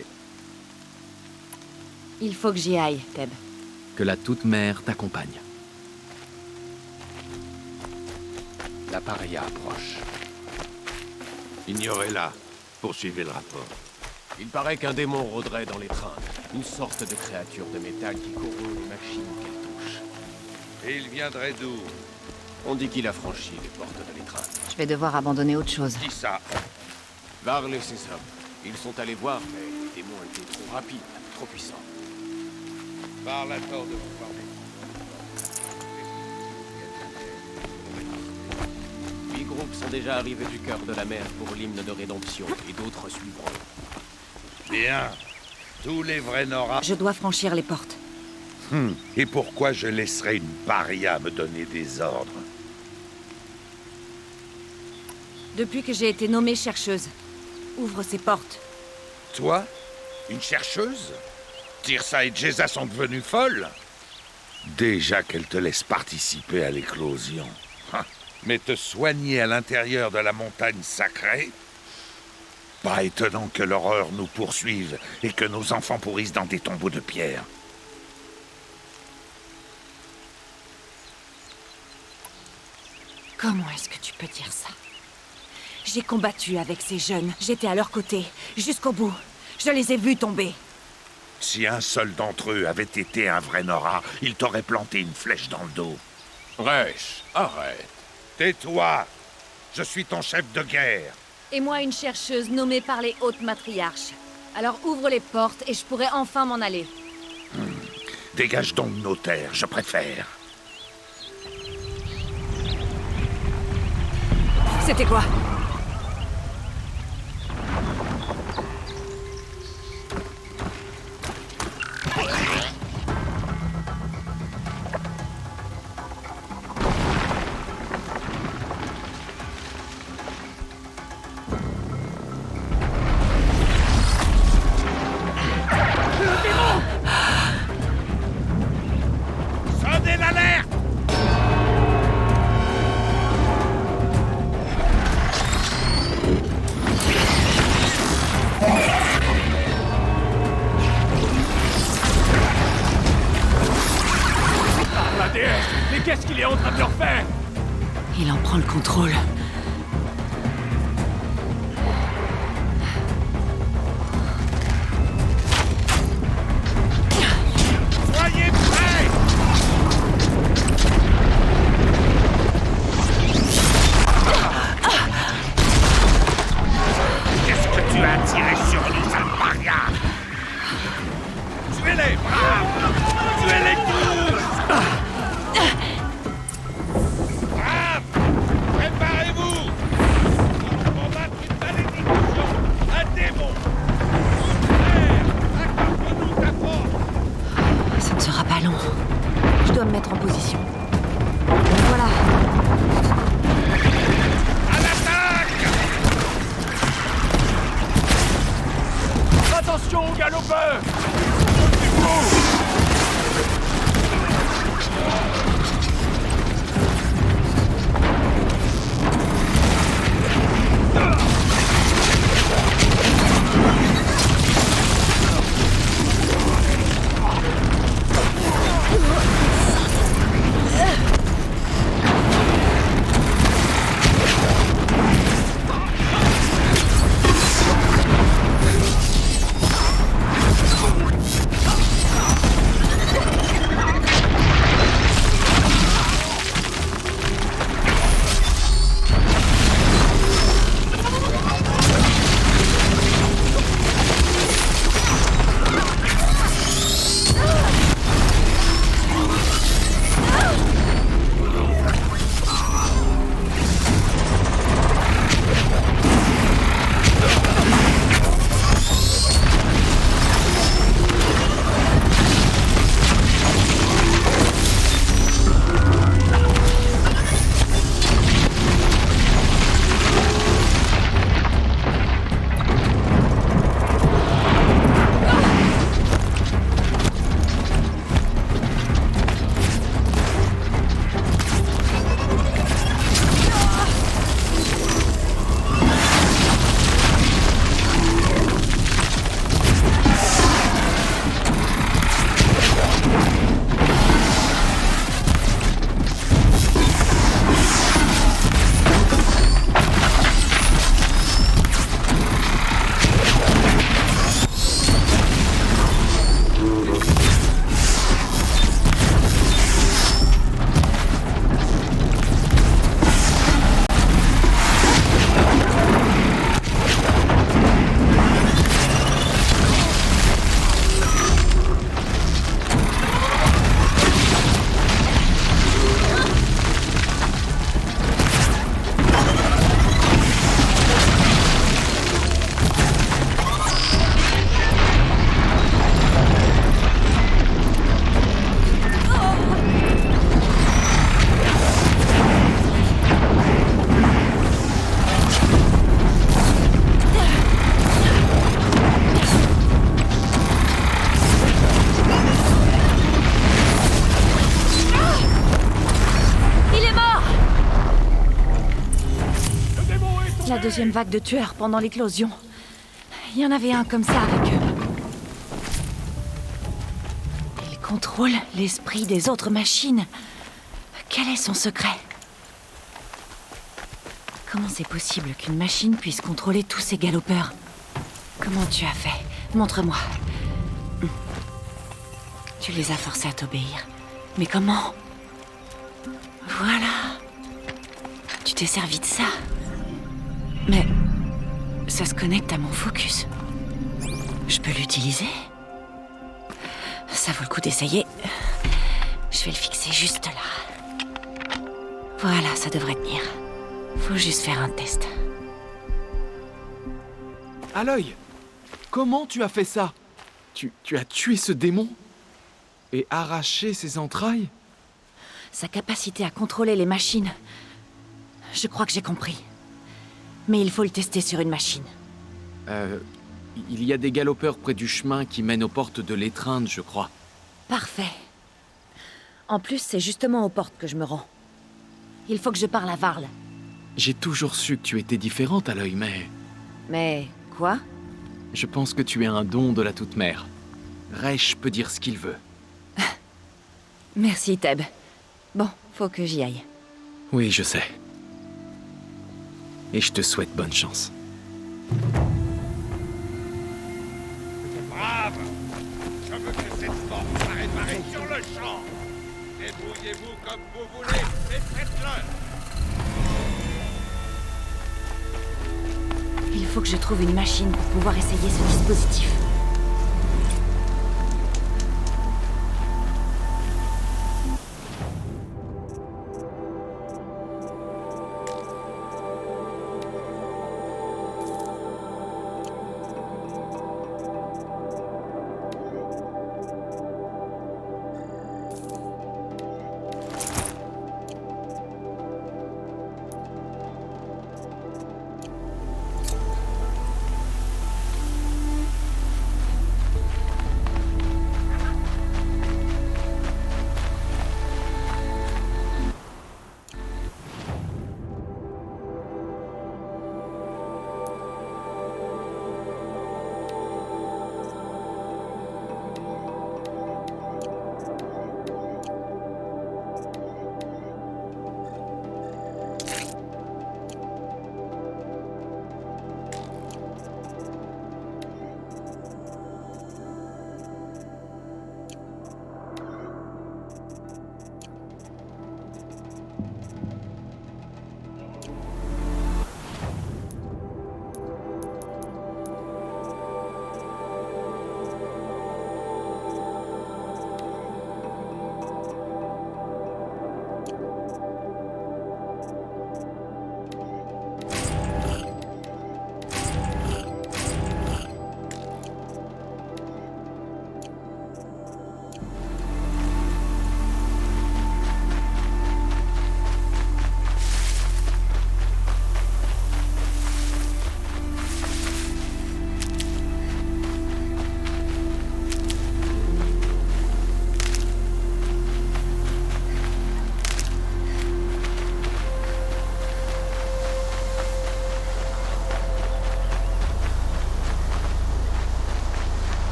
Il faut que j'y aille, Thèbes. Que la Toute-Mère t'accompagne. La paria approche. Ignorez-la. Poursuivez le rapport. Il paraît qu'un démon rôderait dans l'étreinte. Une sorte de créature de métal qui corrompt les machines qu'elle touche. Et il viendrait d'où? On dit qu'il a franchi les portes de l'étreinte. Je vais devoir abandonner autre chose. Qui ça? Varl et ses hommes. Ils sont allés voir, mais les démons étaient trop rapides, trop puissants. Parle à tort de vous parler. 8 groupes sont déjà arrivés du cœur de la mer pour l'hymne de rédemption, et d'autres suivront. Bien. Tous les vrais Nora... Je dois franchir les portes. Et pourquoi je laisserais une paria me donner des ordres? Depuis que j'ai été nommée chercheuse, ouvre ces portes. Toi? Une chercheuse? Tirsa et Jeza sont devenues folles? Déjà qu'elles te laissent participer à l'éclosion. Mais te soigner à l'intérieur de la montagne sacrée? Pas étonnant que l'horreur nous poursuive et que nos enfants pourrissent dans des tombeaux de pierre. Comment est-ce que tu peux dire ça? J'ai combattu avec ces jeunes, j'étais à leur côté, jusqu'au bout. Je les ai vus tomber. Si un seul d'entre eux avait été un vrai Nora, il t'aurait planté une flèche dans le dos. Resh, arrête. Tais-toi. Je suis ton chef de guerre. Et moi, une chercheuse nommée par les hautes matriarches. Alors ouvre les portes et je pourrai enfin m'en aller. Dégage donc nos terres, je préfère. C'était quoi? Sonnez l'alerte! La déesse! Mais qu'est-ce qu'il est en train de leur faire? Il en prend le contrôle. Soyez prêts! Qu'est-ce que tu as tiré sur nous, sale paria? Tuez-les, braves! Tuez-les tous! Braves! Préparez-vous! Nous allons combattre une malédiction, un démon! Frère, accorde-nous ta force! Ça ne sera pas long. Je dois me mettre en position. Voilà. À l'attaque! Attention aux galopeurs! La deuxième vague de tueurs pendant l'éclosion. Il y en avait un comme ça avec eux. Il contrôle l'esprit des autres machines. Quel est son secret? Comment c'est possible qu'une machine puisse contrôler tous ces galopeurs? Comment tu as fait? Montre-moi. Tu les as forcés à t'obéir. Mais comment? Voilà. Tu t'es servi de ça. Mais ça se connecte à mon focus. Je peux l'utiliser? Ça vaut le coup d'essayer. Je vais le fixer juste là. Voilà, ça devrait tenir. Faut juste faire un test. Aloy, comment tu as fait ça? Tu as tué ce démon? Et arraché ses entrailles? Sa capacité à contrôler les machines. Je crois que j'ai compris. Mais il faut le tester sur une machine. Il y a des galopeurs près du chemin qui mènent aux portes de l'étreinte, je crois. Parfait. En plus, c'est justement aux portes que je me rends. Il faut que je parle à Varl. J'ai toujours su que tu étais différente, Aloy, mais... Mais quoi? Je pense que tu es un don de la Toute-Mère. Resh peut dire ce qu'il veut. Merci, Teb. Bon, faut que j'y aille. Oui, je sais. Et je te souhaite bonne chance. Brave! Je veux que cette porte soit réparée sur le champ! Débrouillez-vous comme vous voulez, mais faites-le! Il faut que je trouve une machine pour pouvoir essayer ce dispositif.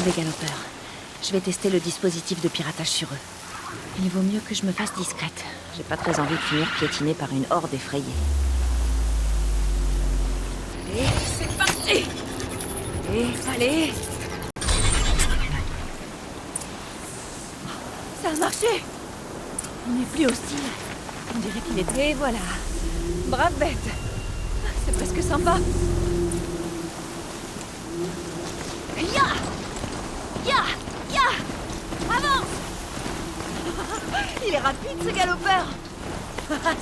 Les galopeurs. Je vais tester le dispositif de piratage sur eux. Il vaut mieux que je me fasse discrète. J'ai pas très envie de finir piétinée par une horde effrayée. Et c'est parti! Et allez! Ça a marché! On n'est plus hostile. On dirait qu'il était... Et voilà. Brave bête. C'est presque sympa. Ya! Ya! Ya! Avance! Il est rapide, ce galopeur!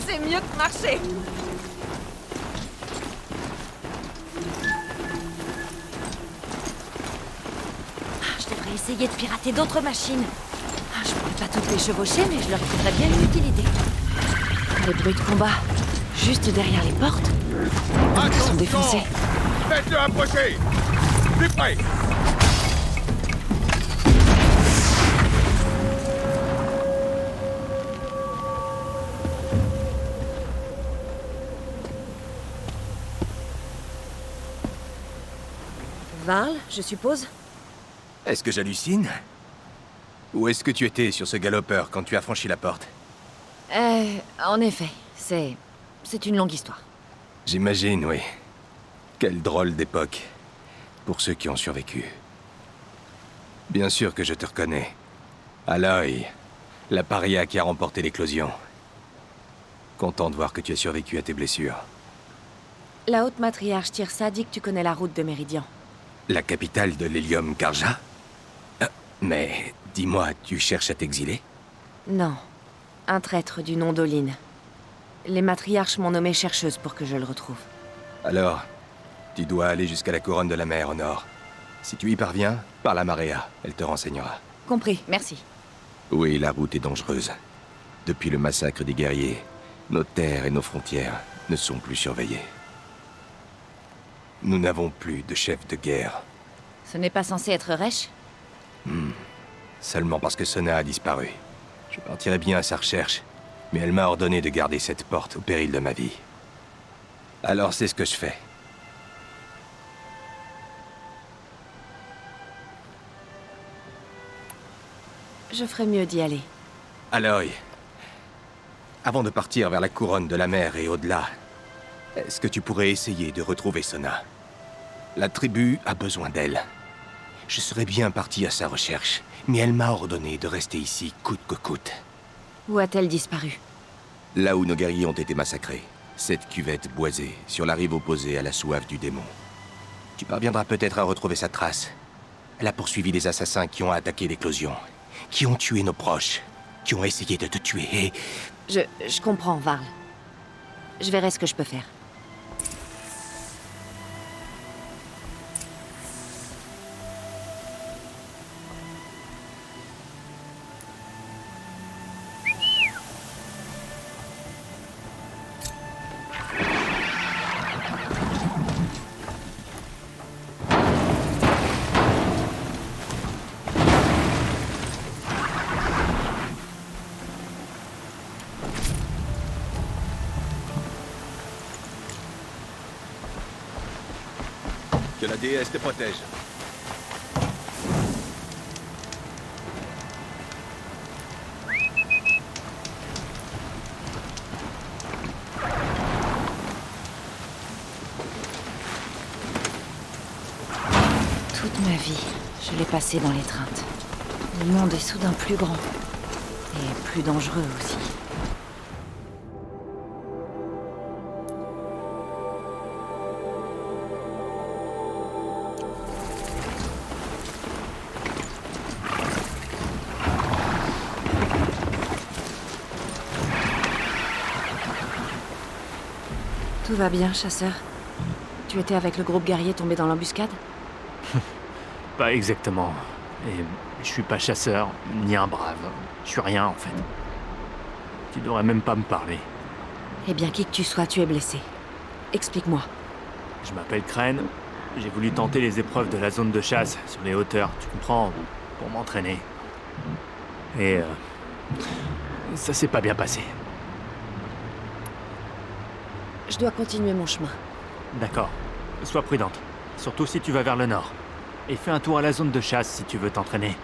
C'est mieux que marcher! Je devrais essayer de pirater d'autres machines. Je pourrais pas toutes les chevaucher, mais je leur trouverais bien une utilité. Les bruits de combat, Juste derrière les portes? Les portes sont défoncées. Faites-le approcher! Plus près! Varl, je suppose? Est-ce que j'hallucine? Ou est-ce que tu étais sur ce galopeur quand tu as franchi la porte? En effet, c'est une longue histoire. J'imagine, oui. Quelle drôle d'époque. Pour ceux qui ont survécu. Bien sûr que je te reconnais. Aloy, la paria qui a remporté l'éclosion. Content de voir que tu as survécu à tes blessures. La haute matriarche Tirsa dit que tu connais la route de Méridian. La capitale de l'Hélium Karja? Mais, dis-moi, tu cherches à t'exiler? Non. Un traître du nom d'Oline. Les matriarches m'ont nommée chercheuse pour que je le retrouve. Alors, tu dois aller jusqu'à la couronne de la mer au nord. Si tu y parviens, parle à Maréa, elle te renseignera. Compris, merci. Oui, la route est dangereuse. Depuis le massacre des guerriers, nos terres et nos frontières ne sont plus surveillées. Nous n'avons plus de chef de guerre. Ce n'est pas censé être Resh? Seulement parce que Sona a disparu. Je partirai bien à sa recherche, mais elle m'a ordonné de garder cette porte au péril de ma vie. Alors c'est ce que je fais. Je ferais mieux d'y aller. Aloy, avant de partir vers la couronne de la mer et au-delà, est-ce que tu pourrais essayer de retrouver Sona? La tribu a besoin d'elle. Je serais bien parti à sa recherche, mais elle m'a ordonné de rester ici coûte que coûte. Où a-t-elle disparu? Là où nos guerriers ont été massacrés. Cette cuvette boisée, sur la rive opposée à la soif du démon. Tu parviendras peut-être à retrouver sa trace. Elle a poursuivi les assassins qui ont attaqué l'éclosion, qui ont tué nos proches, qui ont essayé de te tuer et... Je comprends, Varl. Je verrai ce que je peux faire. Que la déesse te protège. Toute ma vie, je l'ai passée dans l'étreinte. Le monde est soudain plus grand. Et plus dangereux aussi. Tout va bien, chasseur. Tu étais avec le groupe guerrier tombé dans l'embuscade? Pas exactement. Et je suis pas chasseur, ni un brave. Je suis rien, en fait. Tu devrais même pas me parler. Eh bien, qui que tu sois, tu es blessé. Explique-moi. Je m'appelle Crane. J'ai voulu tenter les épreuves de la zone de chasse sur les hauteurs, tu comprends, pour m'entraîner. Et ça s'est pas bien passé. Je dois continuer mon chemin. D'accord. Sois prudente. Surtout si tu vas vers le nord. Et fais un tour à la zone de chasse si tu veux t'entraîner.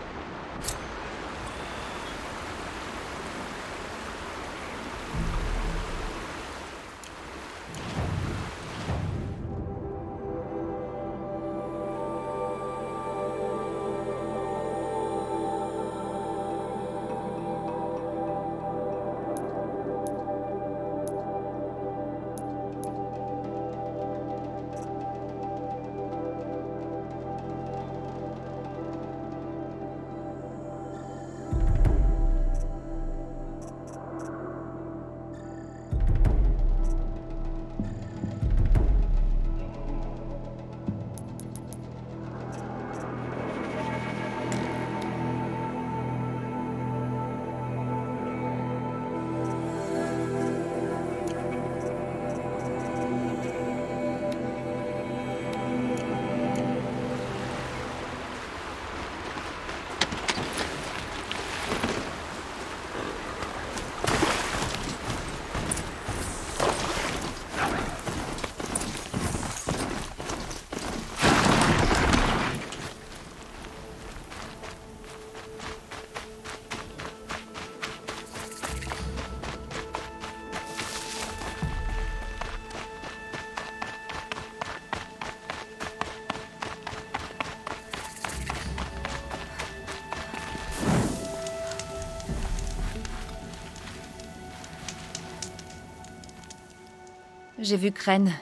J'ai vu Crane.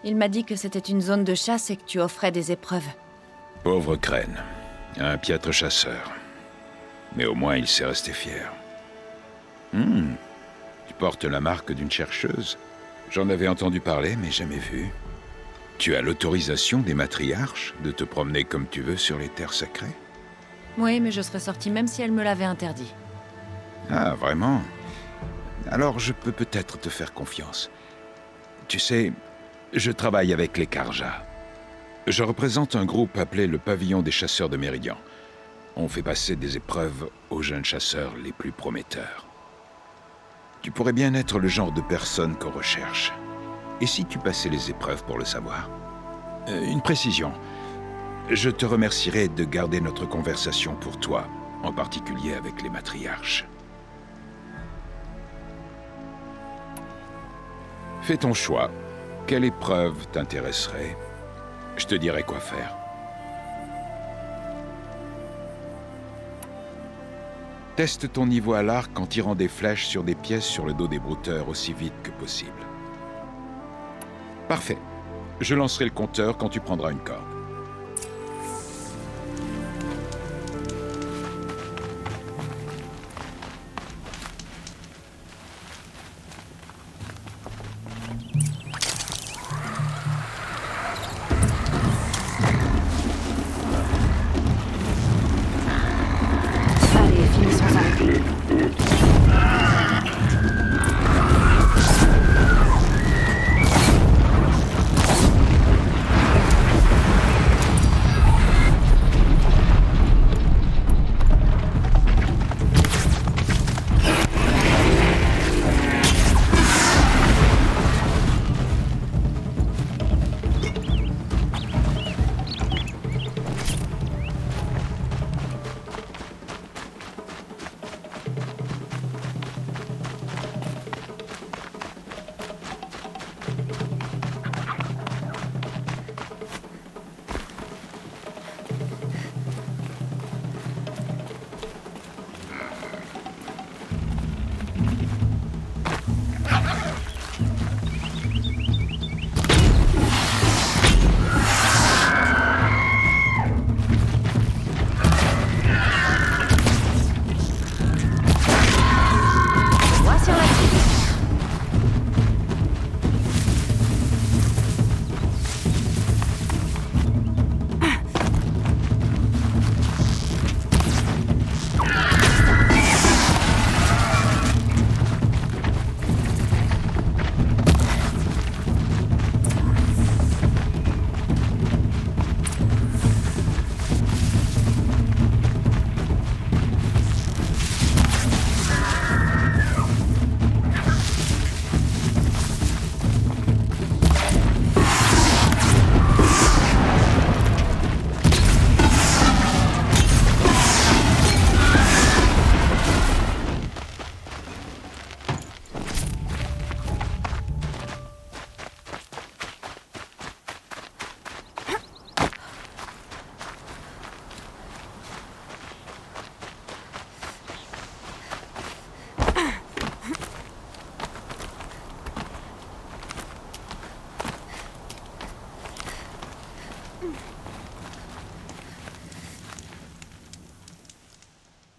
Il m'a dit que c'était une zone de chasse et que tu offrais des épreuves. Pauvre Crane. Un piètre chasseur. Mais au moins, il s'est resté fier. Tu portes la marque d'une chercheuse. J'en avais entendu parler, mais jamais vu. Tu as l'autorisation des matriarches de te promener comme tu veux sur les terres sacrées? Oui, mais je serais sortie même si elle me l'avait interdit. Ah, vraiment? Alors je peux peut-être te faire confiance. Tu sais, je travaille avec les Carja. Je représente un groupe appelé le Pavillon des Chasseurs de Méridian. On fait passer des épreuves aux jeunes chasseurs les plus prometteurs. Tu pourrais bien être le genre de personne qu'on recherche. Et si tu passais les épreuves pour le savoir? Une précision. Je te remercierai de garder notre conversation pour toi, en particulier avec les matriarches. Fais ton choix. Quelle épreuve t'intéresserait? Je te dirai quoi faire. Teste ton niveau à l'arc en tirant des flèches sur des pièces sur le dos des brouteurs aussi vite que possible. Parfait. Je lancerai le compteur quand tu prendras une corde. Allez, finissons-en.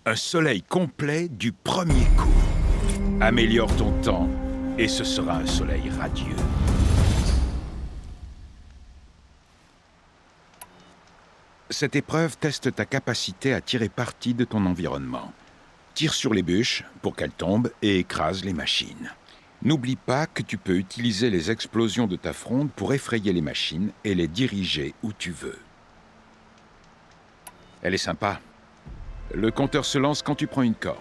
Un soleil complet du premier coup. Améliore ton temps et ce sera un soleil radieux. Cette épreuve teste ta capacité à tirer parti de ton environnement. Tire sur les bûches pour qu'elles tombent et écrase les machines. N'oublie pas que tu peux utiliser les explosions de ta fronde pour effrayer les machines et les diriger où tu veux. Elle est sympa. Le compteur se lance quand tu prends une corde.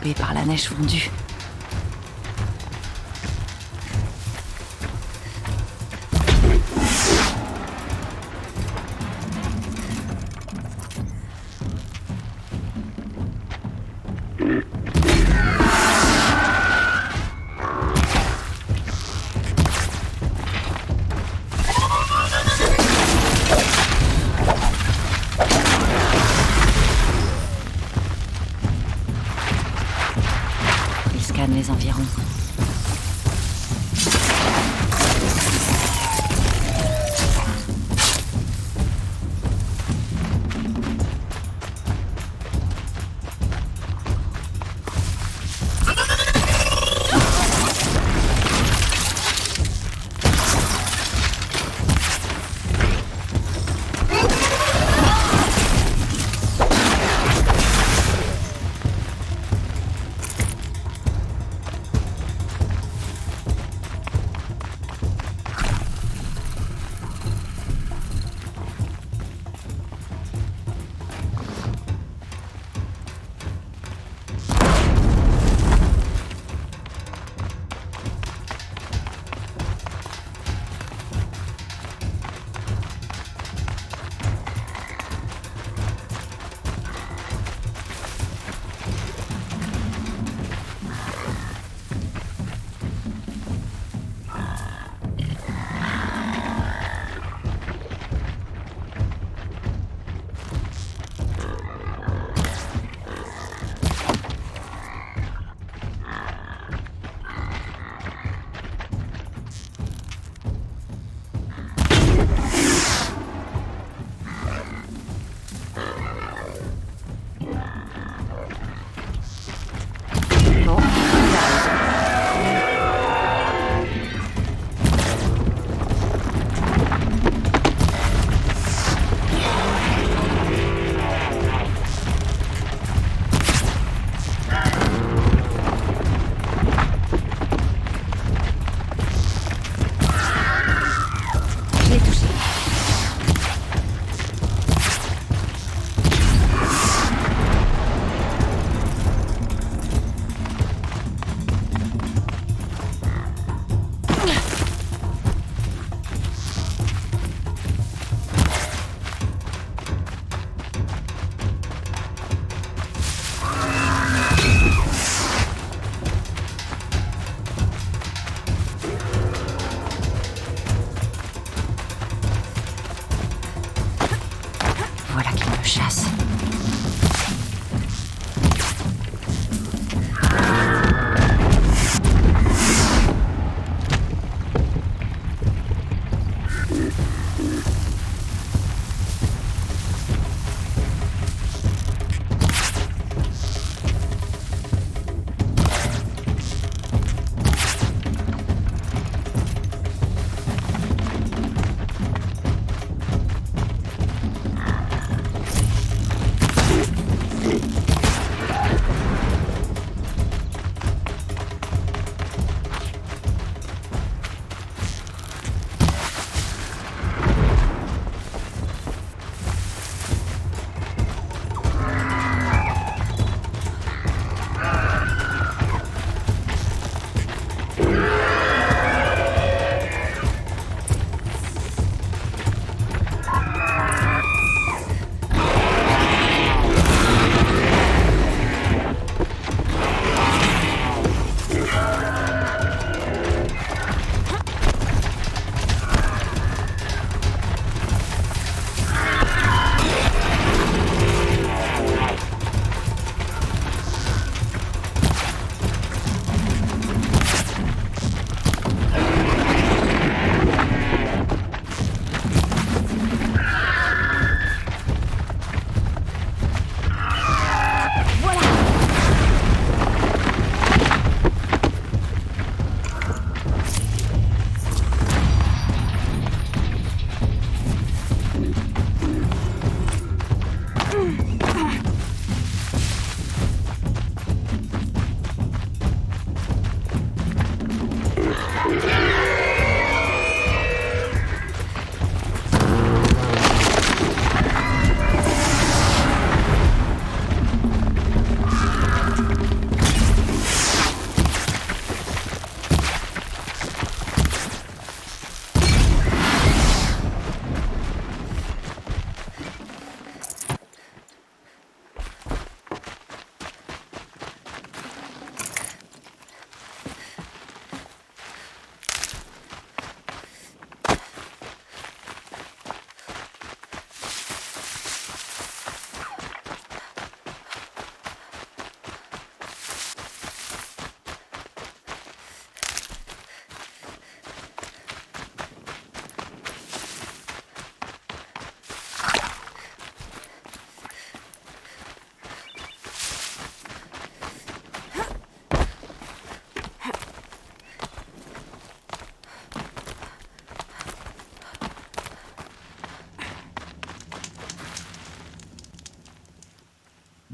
coupés par la neige fondue. Les environs.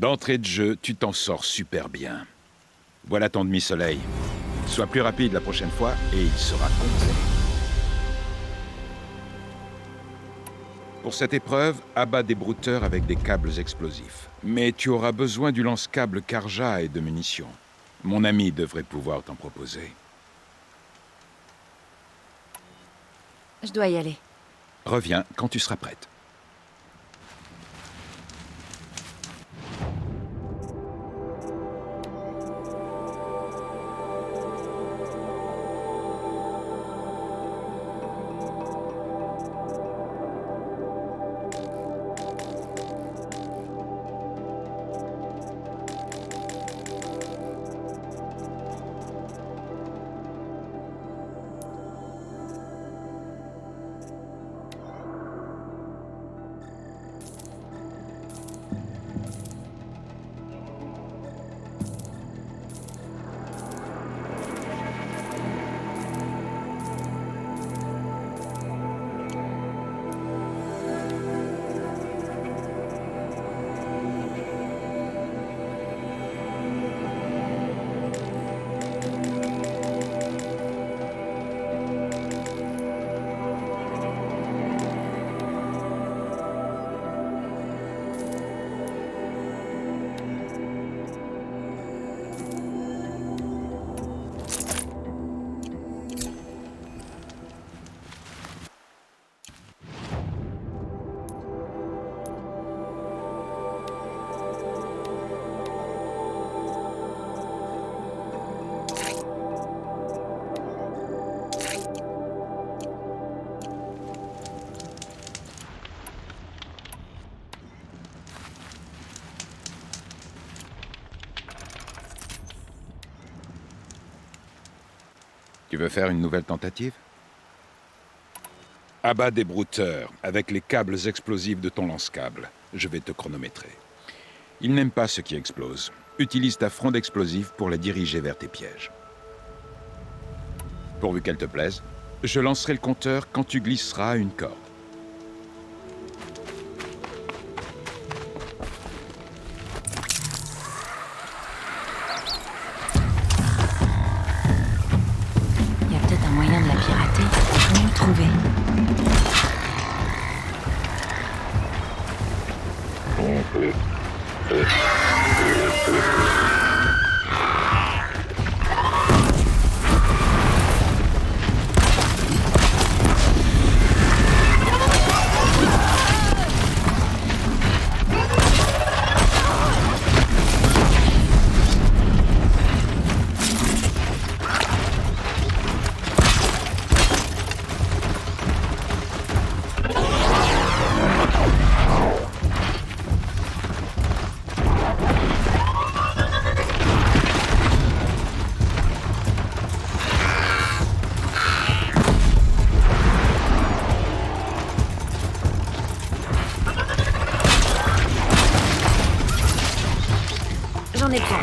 D'entrée de jeu, tu t'en sors super bien. Voilà ton demi-soleil. Sois plus rapide la prochaine fois et il sera complet. Pour cette épreuve, abat des brouteurs avec des câbles explosifs. Mais tu auras besoin du lance-câble Karja et de munitions. Mon ami devrait pouvoir t'en proposer. Je dois y aller. Reviens quand tu seras prête. Tu veux faire une nouvelle tentative? Abat des brouteurs avec les câbles explosifs de ton lance-câble. Je vais te chronométrer. Ils n'aiment pas ce qui explose. Utilise ta fronde explosive pour la diriger vers tes pièges. Pourvu qu'elle te plaise, je lancerai le compteur quand tu glisseras une corde. J'en ai besoin.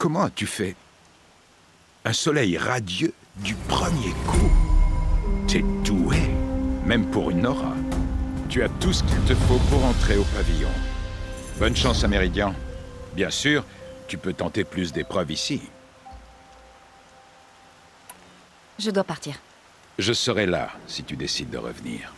Comment as-tu fait? Un soleil radieux du premier coup. T'es doué, même pour une Nora. Tu as tout ce qu'il te faut pour entrer au pavillon. Bonne chance à Méridian. Bien sûr, tu peux tenter plus d'épreuves ici. Je dois partir. Je serai là si tu décides de revenir.